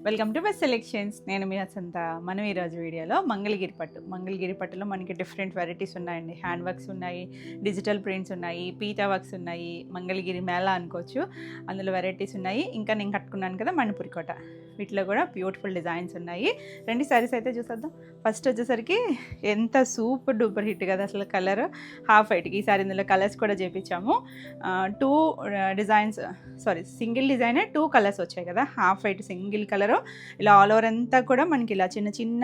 Welcome to best selections. నేను మీ వసంత. మనం ఈరోజు వీడియోలో మంగళగిరి పట్టులో మనకి డిఫరెంట్ వెరైటీస్ ఉన్నాయండి. హ్యాండ్ వర్క్స్ ఉన్నాయి, డిజిటల్ ప్రింట్స్ ఉన్నాయి, పీటా వర్క్స్ ఉన్నాయి, మంగళగిరి మేళ అనుకోవచ్చు, అందులో వెరైటీస్ ఉన్నాయి. ఇంకా నేను కట్టుకున్నాను కదా మణిపురి కోట, వీటిలో కూడా బ్యూటిఫుల్ డిజైన్స్ ఉన్నాయి. రెండు సారీస్ అయితే చూసేద్దాం. ఫస్ట్ వచ్చేసరికి ఎంత సూపర్ డూపర్ హిట్ కదా అసలు, కలర్ హాఫ్ వైట్కి. ఈసారి ఇందులో కలర్స్ కూడా చేపించాము. టూ డిజైన్స్, సింగిల్ డిజైనే 2 కలర్స్ వచ్చాయి కదా. హాఫ్ వైట్ సింగిల్ కలరు, ఇలా ఆల్ ఓవర్ అంతా కూడా మనకి ఇలా చిన్న చిన్న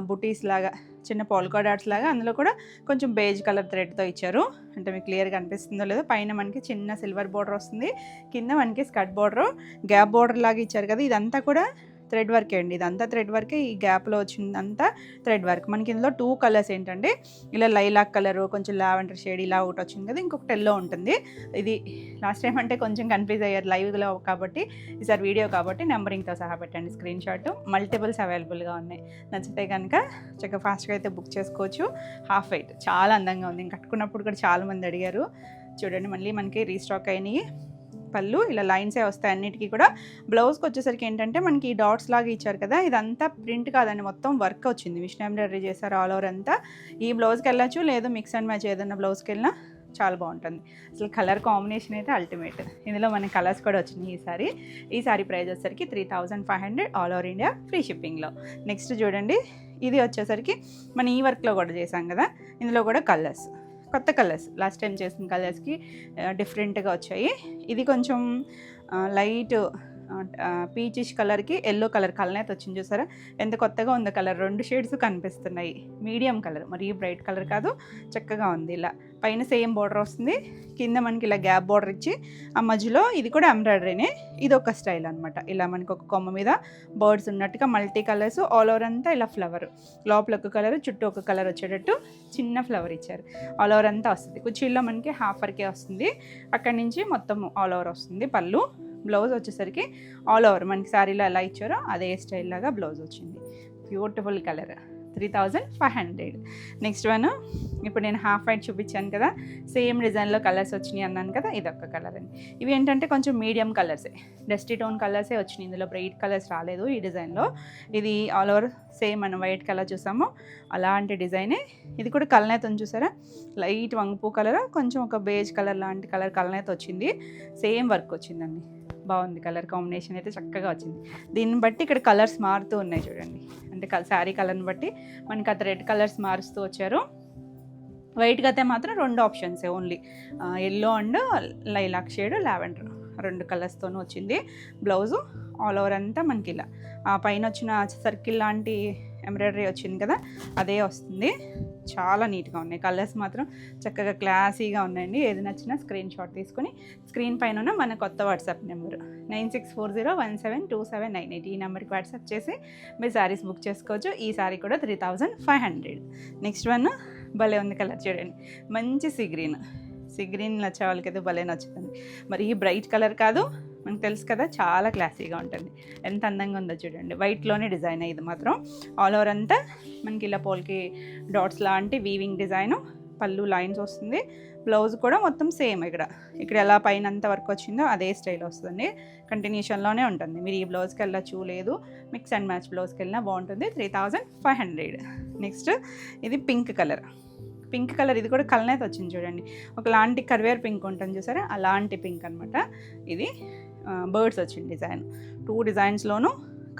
బుటీస్ లాగా, చిన్న పోల్కా డాట్స్ లాగా, అందులో కూడా కొంచెం బేజ్ కలర్ థ్రెడ్తో ఇచ్చారు. అంటే మీకు క్లియర్గా అనిపిస్తుందో లేదో. పైన మనకి చిన్న సిల్వర్ బోర్డర్ వస్తుంది, కింద మనకి స్కర్ట్ బోర్డర్, గ్యాప్ బోర్డర్ లాగా ఇచ్చారు కదా. ఇదంతా కూడా థ్రెడ్ వర్కే అండి, ఇదంతా థ్రెడ్ వర్కే. ఈ గ్యాప్లో వచ్చిందంతా థ్రెడ్ వర్క్. మనకి ఇందులో 2 కలర్స్ ఏంటంటే, ఇలా లైలాక్ కలరు, కొంచెం లావెండర్ షేడ్ ఇలా ఒకటి వచ్చింది కదా, ఇంకొకటి ఎల్లో ఉంటుంది. ఇది లాస్ట్ టైం అంటే కొంచెం కన్ఫ్యూజ్ అయ్యారు లైవ్లో కాబట్టి, ఈసారి వీడియో కాబట్టి నెంబరింగ్తో సహా పెట్టండి స్క్రీన్ షాట్. మల్టిపుల్స్ అవైలబుల్గా ఉన్నాయి. నచ్చితే కనుక చక్కగా ఫాస్ట్గా అయితే బుక్ చేసుకోవచ్చు. హాఫ్ వైట్ చాలా అందంగా ఉంది. కట్టుకున్నప్పుడు కూడా చాలామంది అడిగారు. చూడండి, మళ్ళీ మనకి రీస్టాక్ అయినాయి. పళ్ళు ఇలా లైన్సే వస్తాయి అన్నిటికీ కూడా. బ్లౌజ్కి వచ్చేసరికి ఏంటంటే మనకి ఈ డాట్స్ లాగా ఇచ్చారు కదా, ఇదంతా ప్రింట్ కాదండి, మొత్తం వర్క్ వచ్చింది. మిషన్ ఎంబ్రాయిడరీ చేశారు ఆల్ ఓవర్ అంతా. ఈ బ్లౌజ్కి వెళ్ళచ్చు, లేదు మిక్స్ అండ్ మ్యాచ్ ఏదైనా బ్లౌజ్కి వెళ్ళినా చాలా బాగుంటుంది. అసలు కలర్ కాంబినేషన్ అయితే అల్టిమేట్. ఇందులో మన కలర్స్ కూడా వచ్చినాయి. ఈ సారీ ప్రైస్ వచ్చేసరికి 3500 ఆల్ ఓవర్ ఇండియా, ఫ్రీ షిప్పింగ్లో. నెక్స్ట్ చూడండి, ఇది వచ్చేసరికి మన ఈ వర్క్లో కూడా చేసాం కదా, ఇందులో కూడా కలర్స్, కొత్త కలర్స్, లాస్ట్ టైం చేసిన కలర్స్కి డిఫరెంట్గా వచ్చాయి. ఇది కొంచెం లైట్ పీచిష్ కలర్కి ఎల్లో కలర్ కలనేత వచ్చింది. చూసారా ఎంత కొత్తగా ఉందో కలర్. 2 షేడ్స్ కనిపిస్తున్నాయి. మీడియం కలర్, మరీ బ్రైట్ కలర్ కాదు, చక్కగా ఉంది. ఇలా పైన సేమ్ బోర్డర్ వస్తుంది, కింద మనకి ఇలా గ్యాప్ బోర్డర్ ఇచ్చి, ఆ మధ్యలో ఇది కూడా ఎంబ్రాయిడరీనే. ఇది ఒక స్టైల్ అనమాట. ఇలా మనకి ఒక కొమ్మ మీద బర్డ్స్ ఉన్నట్టుగా మల్టీ కలర్స్, ఆల్ ఓవర్ అంతా ఇలా ఫ్లవర్, లోపల ఒక కలర్, చుట్టూ ఒక కలర్ వచ్చేటట్టు చిన్న ఫ్లవర్ ఇచ్చారు. ఆల్ ఓవర్ అంతా వస్తుంది. కుర్చీల్లో మనకి హాఫ్ వరకే వస్తుంది, అక్కడి నుంచి మొత్తం ఆల్ ఓవర్ వస్తుంది. పళ్ళు, బ్లౌజ్ వచ్చేసరికి ఆల్ ఓవర్ మనకి శారీలో ఎలా ఇచ్చారో అదే స్టైల్ లాగా బ్లౌజ్ వచ్చింది. Beautiful colour, 3500. నెక్స్ట్ వన్, ఇప్పుడు నేను హాఫ్ వైట్ చూపించాను కదా, సేమ్ డిజైన్లో కలర్స్ వచ్చినాయి అన్నాను కదా, ఇదొక కలర్ అండి. ఇవి ఏంటంటే కొంచెం మీడియం కలర్సే, డస్టీ టోన్ కలర్సే వచ్చినాయి. ఇందులో బ్రైట్ కలర్స్ రాలేదు ఈ డిజైన్లో. ఇది ఆల్ ఓవర్ సేమ్ మనం వైట్ కలర్ చూసాము అలాంటి డిజైనే. ఇది కూడా కలనేత చూసారా, లైట్ వంగపూ కలర్, కొంచెం ఒక బేజ్ కలర్ లాంటి కలర్ కలనేత వచ్చింది. సేమ్ వర్క్ వచ్చిందండి, బాగుంది. కలర్ కాంబినేషన్ అయితే చక్కగా వచ్చింది. దీన్ని బట్టి ఇక్కడ కలర్స్ మారుతూ ఉన్నాయి చూడండి. అంటే శారీ కలర్ని బట్టి మనకి అది రెడ్ కలర్స్ మారుస్తూ వచ్చారు. వైట్గా అయితే మాత్రం 2 ఆప్షన్సే only, yellow and lilac shade, lavender, 2 కలర్స్తోనూ వచ్చింది. బ్లౌజు ఆల్ ఓవర్ అంతా మనకి ఇలా ఆ పైన వచ్చిన సర్కిల్ లాంటి ఎంబ్రాయిడరీ వచ్చింది కదా, అదే వస్తుంది. చాలా నీట్గా ఉన్నాయి. కలర్స్ మాత్రం చక్కగా క్లాసీగా ఉన్నాయండి. ఏది నచ్చినా స్క్రీన్ షాట్ తీసుకొని స్క్రీన్ పైన ఉన్న మన కొత్త వాట్సాప్ నెంబర్ 9640172798, ఈ నెంబర్కి వాట్సాప్ చేసి మీ శారీస్ బుక్ చేసుకోవచ్చు. ఈ శారీ కూడా 3500. నెక్స్ట్ వన్ భలే ఉంది కలర్ చూడండి, మంచి సీ గ్రీన్ నచ్చే వాళ్ళకైతే భలే నచ్చుతుంది. మరి ఈ బ్రైట్ కలర్ కాదు, మనకు తెలుసు కదా, చాలా క్లాసీగా ఉంటుంది. ఎంత అందంగా ఉందో చూడండి. వైట్లోనే డిజైన్, ఇది మాత్రం ఆల్ ఓవర్ అంతా మనకి ఇలా పోల్కి డాట్స్ లాంటి వీవింగ్ డిజైను. పళ్ళు లైన్స్ వస్తుంది. బ్లౌజ్ కూడా మొత్తం సేమ్, ఇక్కడ ఎలా పైన అంత వర్క్ వచ్చిందో అదే స్టైల్ వస్తుంది. కంటిన్యూషన్లోనే ఉంటుంది. మీరు ఈ బ్లౌజ్కి వెళ్ళచ్చు, లేదు మిక్స్ అండ్ మ్యాచ్ బ్లౌజ్కి వెళ్ళినా బాగుంటుంది. 3500. నెక్స్ట్ ఇది పింక్ కలర్, ఇది కూడా కలనేత వచ్చింది చూడండి. ఒకలాంటి కర్వేర్ పింక్ ఉంటుంది చూసారా, అలాంటి పింక్ అనమాట. ఇది బర్డ్స్ వచ్చింది డిజైన్. 2 డిజైన్స్లోనూ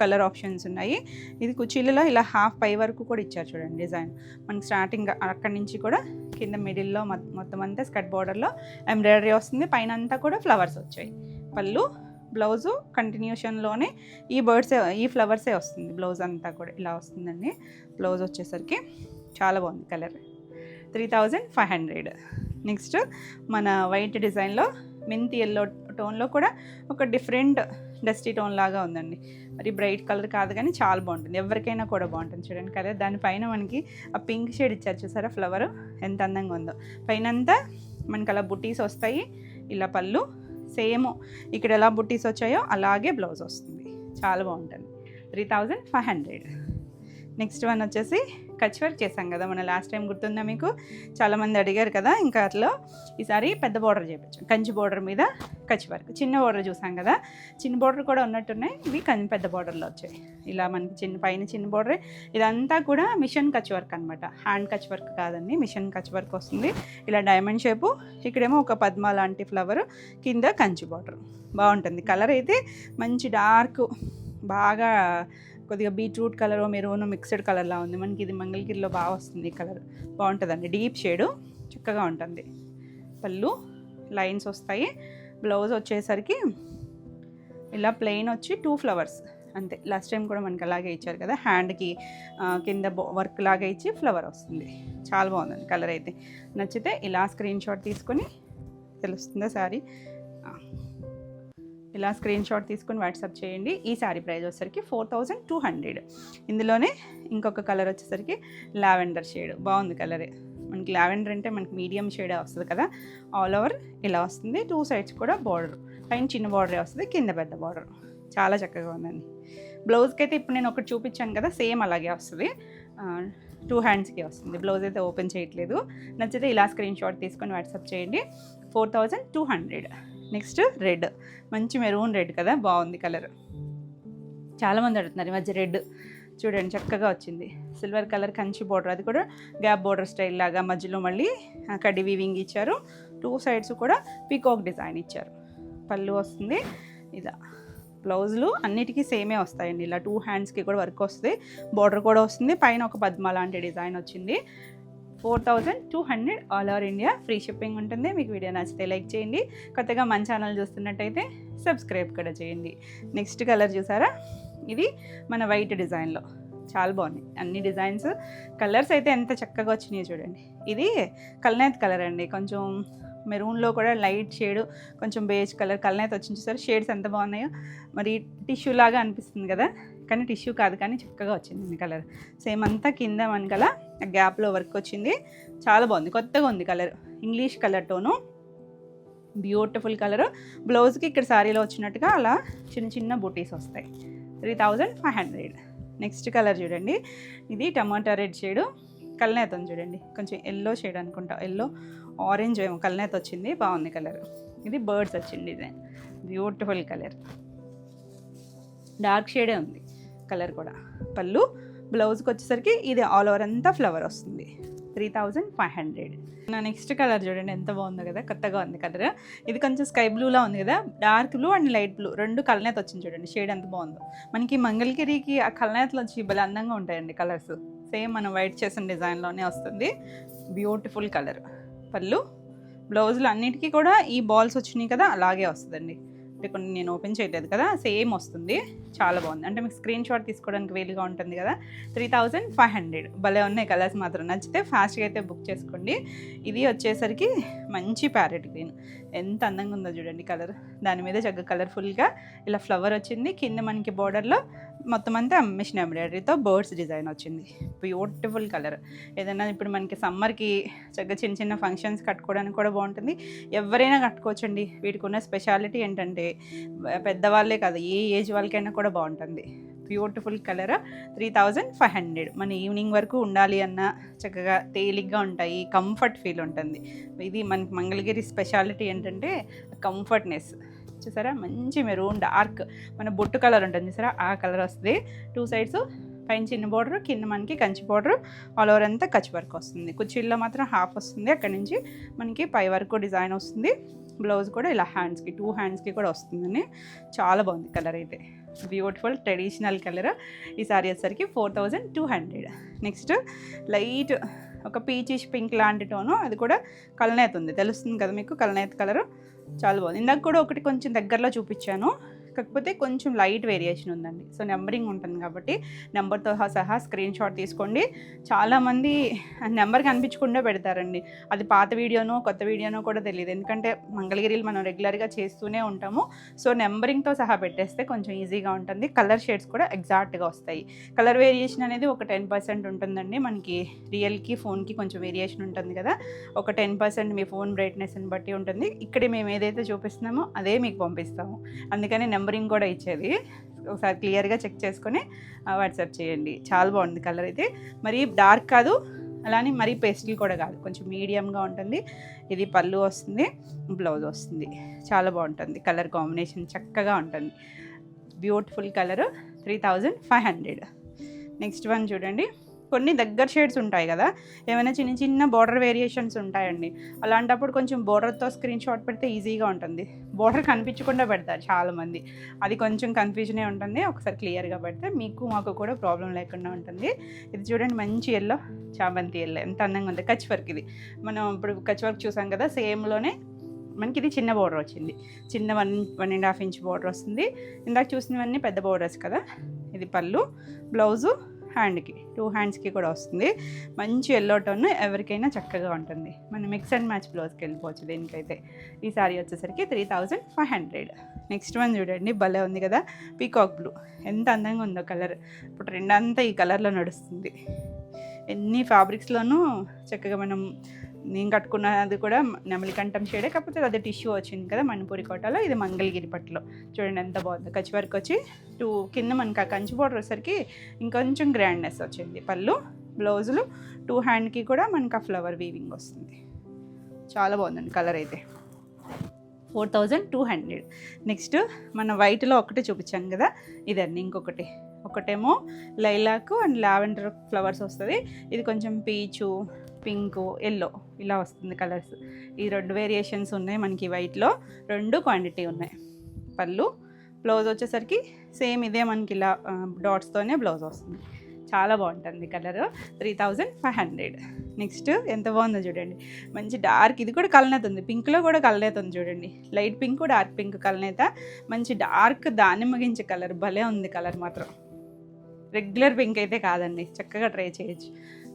కలర్ ఆప్షన్స్ ఉన్నాయి. ఇది కుచీలలో ఇలా హాఫ్ పై వరకు కూడా ఇచ్చారు చూడండి డిజైన్. మనకి స్టార్టింగ్ అక్కడి నుంచి కూడా కింద మిడిల్లో మొత్తం అంతా స్కర్ట్ బోర్డర్లో ఎంబ్రాయిడరీ వస్తుంది. పైన అంతా కూడా ఫ్లవర్స్ వచ్చాయి. పళ్ళు, బ్లౌజు కంటిన్యూషన్లోనే ఈ ఫ్లవర్సే వస్తుంది. బ్లౌజ్ అంతా కూడా ఇలా వస్తుందండి. బ్లౌజ్ వచ్చేసరికి చాలా బాగుంది కలర్, 3500. నెక్స్ట్ మన వైట్ డిజైన్లో మెంతి ఎల్లో టోన్లో కూడా ఒక డిఫరెంట్ డస్టీ టోన్ లాగా ఉందండి. మరి బ్రైట్ కలర్ కాదు కానీ చాలా బాగుంటుంది, ఎవరికైనా కూడా బాగుంటుంది. చూడండి కలర్, దానిపైన మనకి ఆ పింక్ షేడ్ ఇచ్చారు చూసారా, ఫ్లవర్ ఎంత అందంగా ఉందో. పైన అంతా మనకి అలా బుట్టీస్ వస్తాయి. ఇలా పళ్ళు సేమ్ ఇక్కడ ఎలా బుట్టీస్ వచ్చాయో అలాగే బ్లౌజ్ వస్తుంది. చాలా బాగుంటుంది. 3500. నెక్స్ట్ వన్ వచ్చేసి కచ్ వర్క్ చేసాం కదా మన లాస్ట్ టైం, గుర్తుందా మీకు? చాలామంది అడిగారు కదా, ఇంకా అట్లా ఈసారి పెద్ద బార్డర్ చేయించాం. కంచి బార్డర్ మీద కచ్ వర్క్. చిన్న బార్డర్ చూసాం కదా, చిన్న బార్డర్ కూడా ఉన్నట్టున్నాయి, ఇవి పెద్ద బార్డర్లో వచ్చాయి. ఇలా మనకి పైన చిన్న బార్డరే. ఇదంతా కూడా మిషన్ కచ్ వర్క్ అనమాట, హ్యాండ్ కచ్ వర్క్ కాదండి, మిషన్ కచ్ వర్క్ వస్తుంది. ఇలా డైమండ్ షేపు, ఇక్కడేమో ఒక పద్మ లాంటి ఫ్లవర్, కింద కంచి బార్డర్. బాగుంటుంది. కలర్ అయితే మంచి డార్క్, బాగా కొద్దిగా బీట్రూట్ కలర్ మెరూన్ మిక్స్డ్ కలర్లా ఉంది మనకి. ఇది మంగళగిరిలో బాగా వస్తుంది కలర్, బాగుంటుందండి. డీప్ షేడు చక్కగా ఉంటుంది. పళ్ళు లైన్స్ వస్తాయి. బ్లౌజ్ వచ్చేసరికి ఇలా ప్లెయిన్ వచ్చి 2 ఫ్లవర్స్ అంతే. లాస్ట్ టైం కూడా మనకి అలాగే ఇచ్చారు కదా, హ్యాండ్కి కింద వర్క్ లాగా ఇచ్చి ఫ్లవర్ వస్తుంది. చాలా బాగుందండి కలర్ అయితే. నచ్చితే ఇలా స్క్రీన్ షాట్ తీసుకొని, తెలుస్తుందా శారీ, ఇలా స్క్రీన్ షాట్ తీసుకొని వాట్సాప్ చేయండి. ఈ శారీ ప్రైస్ వచ్చేసరికి 4200. ఇందులోనే ఇంకొక కలర్ వచ్చేసరికి లావెండర్ షేడ్, బాగుంది కలరే. మనకి లావెండర్ అంటే మనకి మీడియం షేడే వస్తుంది కదా, ఆల్ ఓవర్ ఇలా వస్తుంది. 2 సైడ్స్ కూడా బార్డర్, పైన చిన్న బార్డరే వస్తుంది, కింద పెద్ద బార్డర్. చాలా చక్కగా ఉందండి. బ్లౌజ్కి అయితే ఇప్పుడు నేను ఒకటి చూపించాను కదా, సేమ్ అలాగే వస్తుంది. 2 హ్యాండ్స్కి వస్తుంది. బ్లౌజ్ అయితే ఓపెన్ చేయట్లేదు. నచ్చితే ఇలా స్క్రీన్ షాట్ తీసుకొని వాట్సాప్ చేయండి. 4200. నెక్స్ట్ రెడ్, మంచి మెరూన్ రెడ్ కదా, బాగుంది కలర్. చాలామంది అడుగుతున్నారు ఈ మధ్య రెడ్. చూడండి చక్కగా వచ్చింది. సిల్వర్ కలర్ కంచి బార్డర్, అది కూడా గ్యాప్ బార్డర్ స్టైల్ లాగా, మధ్యలో మళ్ళీ కడ్డీ వీవింగ్ ఇచ్చారు. 2 సైడ్స్ కూడా పీకాక్ డిజైన్ ఇచ్చారు. పళ్ళు వస్తుంది ఇలా. బ్లౌజులు అన్నిటికీ సేమే వస్తాయండి. ఇలా 2 హ్యాండ్స్కి కూడా వర్క్ వస్తుంది, బార్డర్ కూడా వస్తుంది, పైన ఒక పద్మ లాంటి డిజైన్ వచ్చింది. 4200 all over India, free shipping ఉంటుంది. మీకు వీడియో నచ్చితే లైక్ చేయండి. కొత్తగా మన ఛానల్ చూస్తున్నట్టయితే సబ్స్క్రైబ్ కూడా చేయండి. నెక్స్ట్ కలర్ చూసారా, ఇది మన వైట్ డిజైన్లో చాలా బాగున్నాయి అన్ని డిజైన్స్. కలర్స్ అయితే ఎంత చక్కగా వచ్చినాయో చూడండి. ఇది కల్నేత్ కలర్ అండి, కొంచెం మెరూన్లో కూడా లైట్ షేడ్, కొంచెం బేజ్ కలర్ కల్నేత్ వచ్చింది. చూసారు షేడ్స్ ఎంత బాగున్నాయో. మరి టిష్యూ లాగా అనిపిస్తుంది కదా, కానీ టిష్యూ కాదు, కానీ చక్కగా వచ్చింది కలర్. సేమ్ అంతా కింద మనకల గ్యాప్లో వర్క్ వచ్చింది. చాలా బాగుంది, కొత్తగా ఉంది colour. English colour tone, beautiful colour. బ్లౌజ్కి ఇక్కడ శారీలో వచ్చినట్టుగా అలా చిన్న చిన్న బూటీస్ వస్తాయి. 3500. నెక్స్ట్ కలర్ చూడండి, ఇది టమాటా రెడ్ షేడు, కల్నేత్ ఉంది చూడండి, కొంచెం ఎల్లో షేడ్ అనుకుంటా, ఎల్లో ఆరెంజ్ ఏమో కల్నేత్ వచ్చింది, బాగుంది కలర్. ఇది బర్డ్స్ వచ్చింది డిజైన్, బ్యూటిఫుల్ కలర్. డార్క్ షేడే ఉంది కలర్ కూడా. పళ్ళు, బ్లౌజ్కి వచ్చేసరికి ఇది ఆల్ ఓవర్ అంతా ఫ్లవర్ వస్తుంది. 3500. నా నెక్స్ట్ కలర్ చూడండి ఎంత బాగుందో కదా, కొత్తగా ఉంది కలర్. ఇది కొంచెం స్కై బ్లూలా ఉంది కదా, dark blue and light blue రెండు కల్నేత్ వచ్చింది చూడండి, షేడ్ ఎంత బాగుందో. మనకి మంగళగిరికి ఆ కల్నేత్లో వచ్చి భలే అందంగా ఉంటాయండి కలర్స్. సేమ్ మనం వైట్ చేసిన డిజైన్లోనే వస్తుంది, బ్యూటిఫుల్ కలర్. పళ్ళు, బ్లౌజులు అన్నిటికీ కూడా ఈ బాల్స్ వచ్చినాయి కదా, అలాగే వస్తుందండి. అంటే కొన్ని నేను ఓపెన్ చేయలేదు కదా, సేమ్ వస్తుంది. చాలా బాగుంది, అంటే మీకు స్క్రీన్ షాట్ తీసుకోవడానికి వీలుగా ఉంటుంది కదా. 3500. భలే ఉన్నాయి కలర్స్ మాత్రం. నచ్చితే ఫాస్ట్గా అయితే బుక్ చేసుకోండి. ఇది వచ్చేసరికి మంచి ప్యారెట్ గ్రీన్, ఎంత అందంగా ఉందో చూడండి కలర్. దాని మీద చక్కగా కలర్ఫుల్గా ఇలా ఫ్లవర్ వచ్చింది. కింద మనకి బార్డర్లో మొత్తం అంతా మిషన్ ఎంబ్రాయిడరీతో బర్డ్స్ డిజైన్ వచ్చింది. Beautiful colour. ఏదైనా ఇప్పుడు మనకి సమ్మర్కి చక్కగా చిన్న చిన్న ఫంక్షన్స్ కట్టుకోవడానికి కూడా బాగుంటుంది. ఎవరైనా కట్టుకోవచ్చండి. వీటికి ఉన్న స్పెషాలిటీ ఏంటంటే పెద్దవాళ్ళే కాదు, ఏ ఏజ్ వాళ్ళకైనా కూడా బాగుంటుంది. Beautiful colour. 3500. మన ఈవినింగ్ వరకు ఉండాలి అన్న చక్కగా తేలిగ్గా ఉంటాయి, కంఫర్ట్ ఫీల్ ఉంటుంది. ఇది మనకి మంగళగిరి స్పెషాలిటీ ఏంటంటే కంఫర్ట్నెస్. చూసారా, మంచి మెరూన్ డార్క్ మన బొట్టు కలర్ ఉంటుంది చూసారా, ఆ కలర్ వస్తుంది. 2 సైడ్స్ పైన చిన్న బార్డర్, కింద మనకి కంచి బార్డర్, ఆల్ ఓవర్ అంతా కచ్ వర్క్ వస్తుంది. కుర్చీల్లో మాత్రం హాఫ్ వస్తుంది, అక్కడి నుంచి మనకి పై వరకు డిజైన్ వస్తుంది. బ్లౌజ్ కూడా ఇలా హ్యాండ్స్కి 2 హ్యాండ్స్కి కూడా వస్తుందని. చాలా బాగుంది కలర్ అయితే, బ్యూటిఫుల్ ట్రెడిషనల్ కలర్. ఈ సారీ వచ్చేసరికి 4200. నెక్స్ట్ లైట్ ఒక పీచిష్ పింక్ లాంటి టోను, అది కూడా కల్నేత్ ఉంది, తెలుస్తుంది కదా మీకు కల్నేత్ కలరు. చాలా బాగుంది. ఇందాక కూడా ఒకటి కొంచెం దగ్గరలో చూపించాను, కాకపోతే కొంచెం లైట్ వేరియేషన్ ఉందండి. సో నెంబరింగ్ ఉంటుంది కాబట్టి నెంబర్తో సహా స్క్రీన్ షాట్ తీసుకోండి. చాలామంది నెంబర్ కనిపించకుండా పెడతారండి, అది పాత వీడియోనో కొత్త వీడియోనో కూడా తెలియదు. ఎందుకంటే మంగళగిరిలో మనం రెగ్యులర్గా చేస్తూనే ఉంటాము. సో నెంబరింగ్తో సహా పెట్టేస్తే కొంచెం ఈజీగా ఉంటుంది. కలర్ షేడ్స్ కూడా ఎగ్జాక్ట్గా వస్తాయి. కలర్ వేరియేషన్ అనేది ఒక 10% ఉంటుందండి. మనకి రియల్కి ఫోన్కి కొంచెం వేరియేషన్ ఉంటుంది కదా, ఒక 10% మీ ఫోన్ బ్రైట్నెస్ని బట్టి ఉంటుంది. ఇక్కడ మేము ఏదైతే చూపిస్తున్నామో అదే మీకు పంపిస్తాము. అందుకని నెంబరింగ్ కూడా ఇచ్చేది. ఒకసారి క్లియర్గా చెక్ చేసుకొని వాట్సాప్ చేయండి. చాలా బాగుంది కలర్ అయితే. మరీ డార్క్ కాదు, అలానే మరీ పేస్టల్ కూడా కాదు, కొంచెం మీడియంగా ఉంటుంది. ఇది పళ్ళు వస్తుంది, బ్లౌజ్ వస్తుంది. చాలా బాగుంటుంది కలర్ కాంబినేషన్, చక్కగా ఉంటుంది. Beautiful colour, 3500. నెక్స్ట్ వన్ చూడండి. కొన్ని దగ్గర షేడ్స్ ఉంటాయి కదా, ఏమైనా చిన్న చిన్న బోర్డర్ వేరియేషన్స్ ఉంటాయండి. అలాంటప్పుడు కొంచెం బోర్డర్తో స్క్రీన్ షాట్ పెడితే ఈజీగా ఉంటుంది. బోర్డర్ కనిపించకుండా పెడతారు చాలామంది, అది కొంచెం కన్ఫ్యూజనే ఉంటుంది. ఒకసారి క్లియర్గా పెడితే మీకు మాకు కూడా ప్రాబ్లం లేకుండా ఉంటుంది. ఇది చూడండి, మంచి ఎల్లో, చామంతి ఎల్లో, ఎంత అందంగా ఉంది. కచ్ వర్క్ ఇది. మనం ఇప్పుడు కచ్ వర్క్ చూసాం కదా, సేమ్లోనే మనకి ఇది చిన్న బోర్డర్ వచ్చింది. చిన్న 1.5 ఇంచ్ బోర్డర్ వస్తుంది. ఇందాక చూసినవన్నీ పెద్ద బోర్డర్స్ కదా. ఇది పళ్ళు, బ్లౌజు హ్యాండ్కి, 2 హ్యాండ్స్కి కూడా వస్తుంది. మంచి ఎల్లో టోన్, ఎవరికైనా చక్కగా ఉంటుంది. మనం మిక్స్ అండ్ మ్యాచ్ బ్లౌజ్కి వెళ్ళిపోవచ్చు దీనికైతే. ఈ సారీ వచ్చేసరికి 3500. నెక్స్ట్ వన్ చూడండి, భలే ఉంది కదా, పీకాక్ బ్లూ. ఎంత అందంగా ఉందో కలర్. ఇప్పుడు ట్రెండ్ అంతా ఈ కలర్లో నడుస్తుంది. ఎన్ని ఫ్యాబ్రిక్స్లోనూ చక్కగా మనం, నేను కట్టుకున్నది కూడా నెమలికంఠం షేడే, కాకపోతే అది టిష్యూ వచ్చింది కదా మణిపూరి కోటలో. ఇది మంగళగిరి పట్టులో చూడండి ఎంత బాగుంది. కచ్ వర్క్ వచ్చి కింద మనకి ఆ కంచి బోర్డర్ వచ్చేసరికి ఇంకొంచెం గ్రాండ్నెస్ వచ్చింది. పళ్ళు, బ్లౌజులు, 2 హ్యాండ్కి కూడా మనకి ఆ ఫ్లవర్ వీవింగ్ వస్తుంది. చాలా బాగుందండి కలర్ అయితే. 4200. నెక్స్ట్ మన వైట్లో ఒకటి చూపించాను కదా, ఇదండి ఇంకొకటి. ఒకటేమో లైలాకు అండ్ లావెండర్ ఫ్లవర్స్ వస్తుంది. ఇది కొంచెం పీచు, పింకు, ఎల్లో ఇలా వస్తుంది కలర్స్. ఈ 2 వేరియేషన్స్ ఉన్నాయి మనకి వైట్లో, 2 క్వాంటిటీ ఉన్నాయి. పళ్ళు, బ్లౌజ్ వచ్చేసరికి సేమ్ ఇదే మనకి ఇలా డాట్స్తోనే బ్లౌజ్ వస్తుంది. చాలా బాగుంటుంది కలర్. 3500. నెక్స్ట్ ఎంత బాగుందో చూడండి, మంచి డార్క్, ఇది కూడా కలనేత ఉంది. పింక్లో కూడా కలనేత ఉంది చూడండి. లైట్ పింక్, డార్క్ పింక్ కలనేత, మంచి డార్క్ దానిమ్మ గింజ కలర్. భలే ఉంది కలర్ మాత్రం. రెగ్యులర్ పింక్ అయితే కాదండి, చక్కగా ట్రై చేయొచ్చు.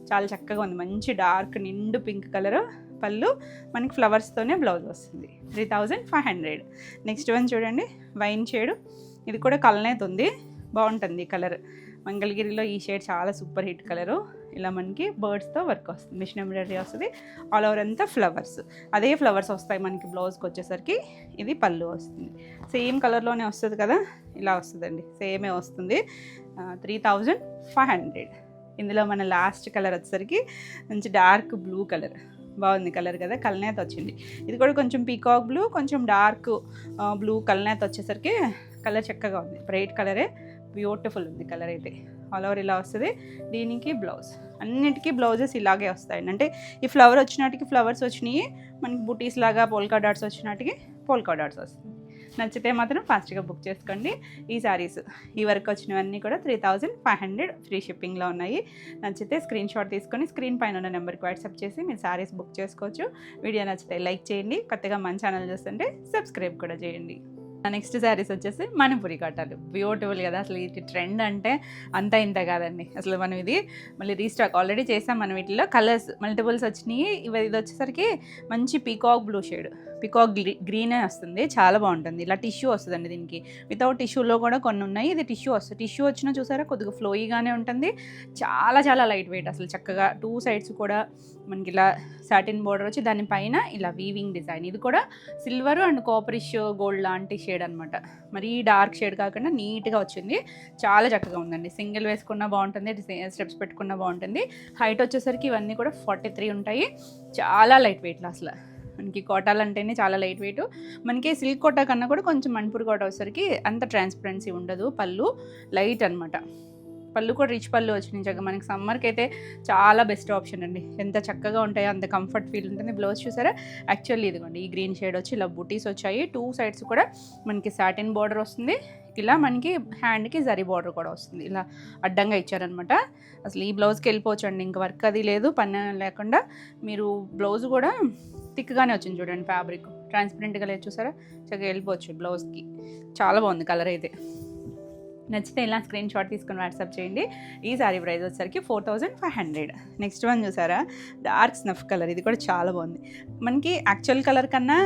చాలా చక్కగా ఉంది, మంచి డార్క్ నిండు పింక్ కలరు. పళ్ళు మనకి ఫ్లవర్స్తోనే బ్లౌజ్ వస్తుంది. 3500. నెక్స్ట్ వన్ చూడండి, వైన్ షేడు. ఇది కూడా కలనేత ఉంది, బాగుంటుంది కలర్. మంగళగిరిలో ఈ షేడ్ చాలా సూపర్ హిట్ కలరు. ఇలా మనకి బర్డ్స్తో వర్క్ వస్తుంది, మిషన్ ఎంబ్రాయిడరీ వస్తుంది. ఆల్ ఓవర్ అంతా ఫ్లవర్స్, అదే ఫ్లవర్స్ వస్తాయి మనకి బ్లౌజ్కి వచ్చేసరికి. ఇది పళ్ళు వస్తుంది, సేమ్ కలర్లోనే వస్తుంది కదా, ఇలా వస్తుందండి, సేమే వస్తుంది. 3500. ఇందులో మన లాస్ట్ కలర్ వచ్చేసరికి మంచి డార్క్ బ్లూ కలర్. బాగుంది కలర్ కదా, కలనేత వచ్చింది. ఇది కూడా కొంచెం పీకాక్ బ్లూ, కొంచెం డార్క్ బ్లూ కలనేత వచ్చేసరికి కలర్ చక్కగా ఉంది. బ్రైట్ కలరే, బ్యూటిఫుల్ ఉంది కలర్ అయితే. ఆల్ ఓవర్ ఇలా వస్తుంది. దీనికి బ్లౌజ్, అన్నిటికీ బ్లౌజెస్ ఇలాగే వస్తాయండి. అంటే ఈ ఫ్లవర్ వచ్చినట్టుకి ఫ్లవర్స్ వచ్చినాయి, మనకి బుటీస్ లాగా పోల్కా డాట్స్ వచ్చినట్టుకి పోల్కా డాట్స్ వస్తుంది. నచ్చితే మాత్రం ఫాస్ట్గా బుక్ చేసుకోండి. ఈ శారీస్ ఈ వరకు వచ్చినవన్నీ కూడా 3500 ఫ్రీ షిప్పింగ్లో ఉన్నాయి. నచ్చితే స్క్రీన్ షాట్ తీసుకొని స్క్రీన్ పైన ఉన్న నెంబర్కి వాట్సాప్ చేసి మీరు శారీస్ బుక్ చేసుకోవచ్చు. వీడియో నచ్చితే లైక్ చేయండి, కొత్తగా మన ఛానల్ చూస్తుంటే సబ్స్క్రైబ్ కూడా చేయండి. నెక్స్ట్ శారీస్ వచ్చేసి మణిపురి కాటాలు. బ్యూటిఫుల్ కదా, అసలు ఇది ట్రెండ్ అంటే అంత ఇంత కాదండి. అసలు మనం ఇది మళ్ళీ రీస్టాక్ ఆల్రెడీ చేసాం. మనం వీటిలో కలర్స్ మల్టిపుల్స్ వచ్చినాయి. ఇది వచ్చేసరికి మంచి పీకాక్ బ్లూ షేడ్, పీకాక్ గ్రీనే వస్తుంది. చాలా బాగుంటుంది. ఇలా టిష్యూ వస్తుందండి దీనికి. వితౌట్ టిష్యూలో కూడా కొన్ని ఉన్నాయి. ఇది టిష్యూ వస్తుంది. టిష్యూ వచ్చినా చూసారా కొద్దిగా ఫ్లోయిగానే ఉంటుంది. చాలా చాలా లైట్ వెయిట్, అసలు చక్కగా 2 సైడ్స్ కూడా మనకి ఇలా సాటిన్ బోర్డర్ వచ్చి దానిపైన ఇలా వీవింగ్ డిజైన్. ఇది కూడా సిల్వర్ అండ్ కాపరిష్ గోల్డ్ లాంటి షేడ్ అనమాట. మరీ డార్క్ షేడ్ కాకుండా నీట్గా వచ్చింది. చాలా చక్కగా ఉందండి. సింగిల్ వేసుకున్నా బాగుంటుంది, స్టెప్స్ పెట్టుకున్నా బాగుంటుంది. హైట్ వచ్చేసరికి ఇవన్నీ కూడా 43 ఉంటాయి. చాలా లైట్ వెయిట్లో, అసలు మనకి కోటాలు అంటేనే చాలా లైట్ వెయిట్. మనకి సిల్క్ కోటా కన్నా కూడా కొంచెం మణిపూర్ కోటా వచ్చేసరికి అంత ట్రాన్స్పరెన్సీ ఉండదు. పళ్ళు లైట్ అనమాట. పళ్ళు కూడా రిచ్ పళ్ళు వచ్చినాయి. చక్కగా మనకి సమ్మర్కి అయితే చాలా బెస్ట్ ఆప్షన్ అండి. ఎంత చక్కగా ఉంటాయో అంత కంఫర్ట్ ఫీల్ ఉంటుంది. బ్లౌజ్ చూసారా, యాక్చువల్లీ ఇదిగోండి ఈ గ్రీన్ షేడ్ వచ్చి ఇలా బూటీస్ వచ్చాయి. 2 సైడ్స్ కూడా మనకి సాటిన్ బార్డర్ వస్తుంది. ఇలా మనకి హ్యాండ్కి జరీ బార్డర్ కూడా వస్తుంది. ఇలా అడ్డంగా ఇచ్చారనమాట. అసలు ఈ బ్లౌజ్కి వెళ్ళిపోవచ్చు అండి, ఇంక వర్క్ అది లేదు, పని లేకుండా. మీరు బ్లౌజ్ కూడా థిక్గానే వచ్చింది చూడండి, ఫ్యాబ్రిక్ ట్రాన్స్పరెంట్గా లేదు చూసారా, చక్కగా వెళ్ళిపోవచ్చు బ్లౌజ్కి. చాలా బాగుంది కలర్ అయితే. నచ్చితే ఇలా స్క్రీన్ షాట్ తీసుకొని వాట్సాప్ చేయండి. ఈ సారీ ప్రైస్ వచ్చేసరికి 4500. నెక్స్ట్ వన్ చూసారా, డార్క్ స్నఫ్ కలర్. ఇది కూడా చాలా బాగుంది. మనకి యాక్చువల్ కలర్ కన్నా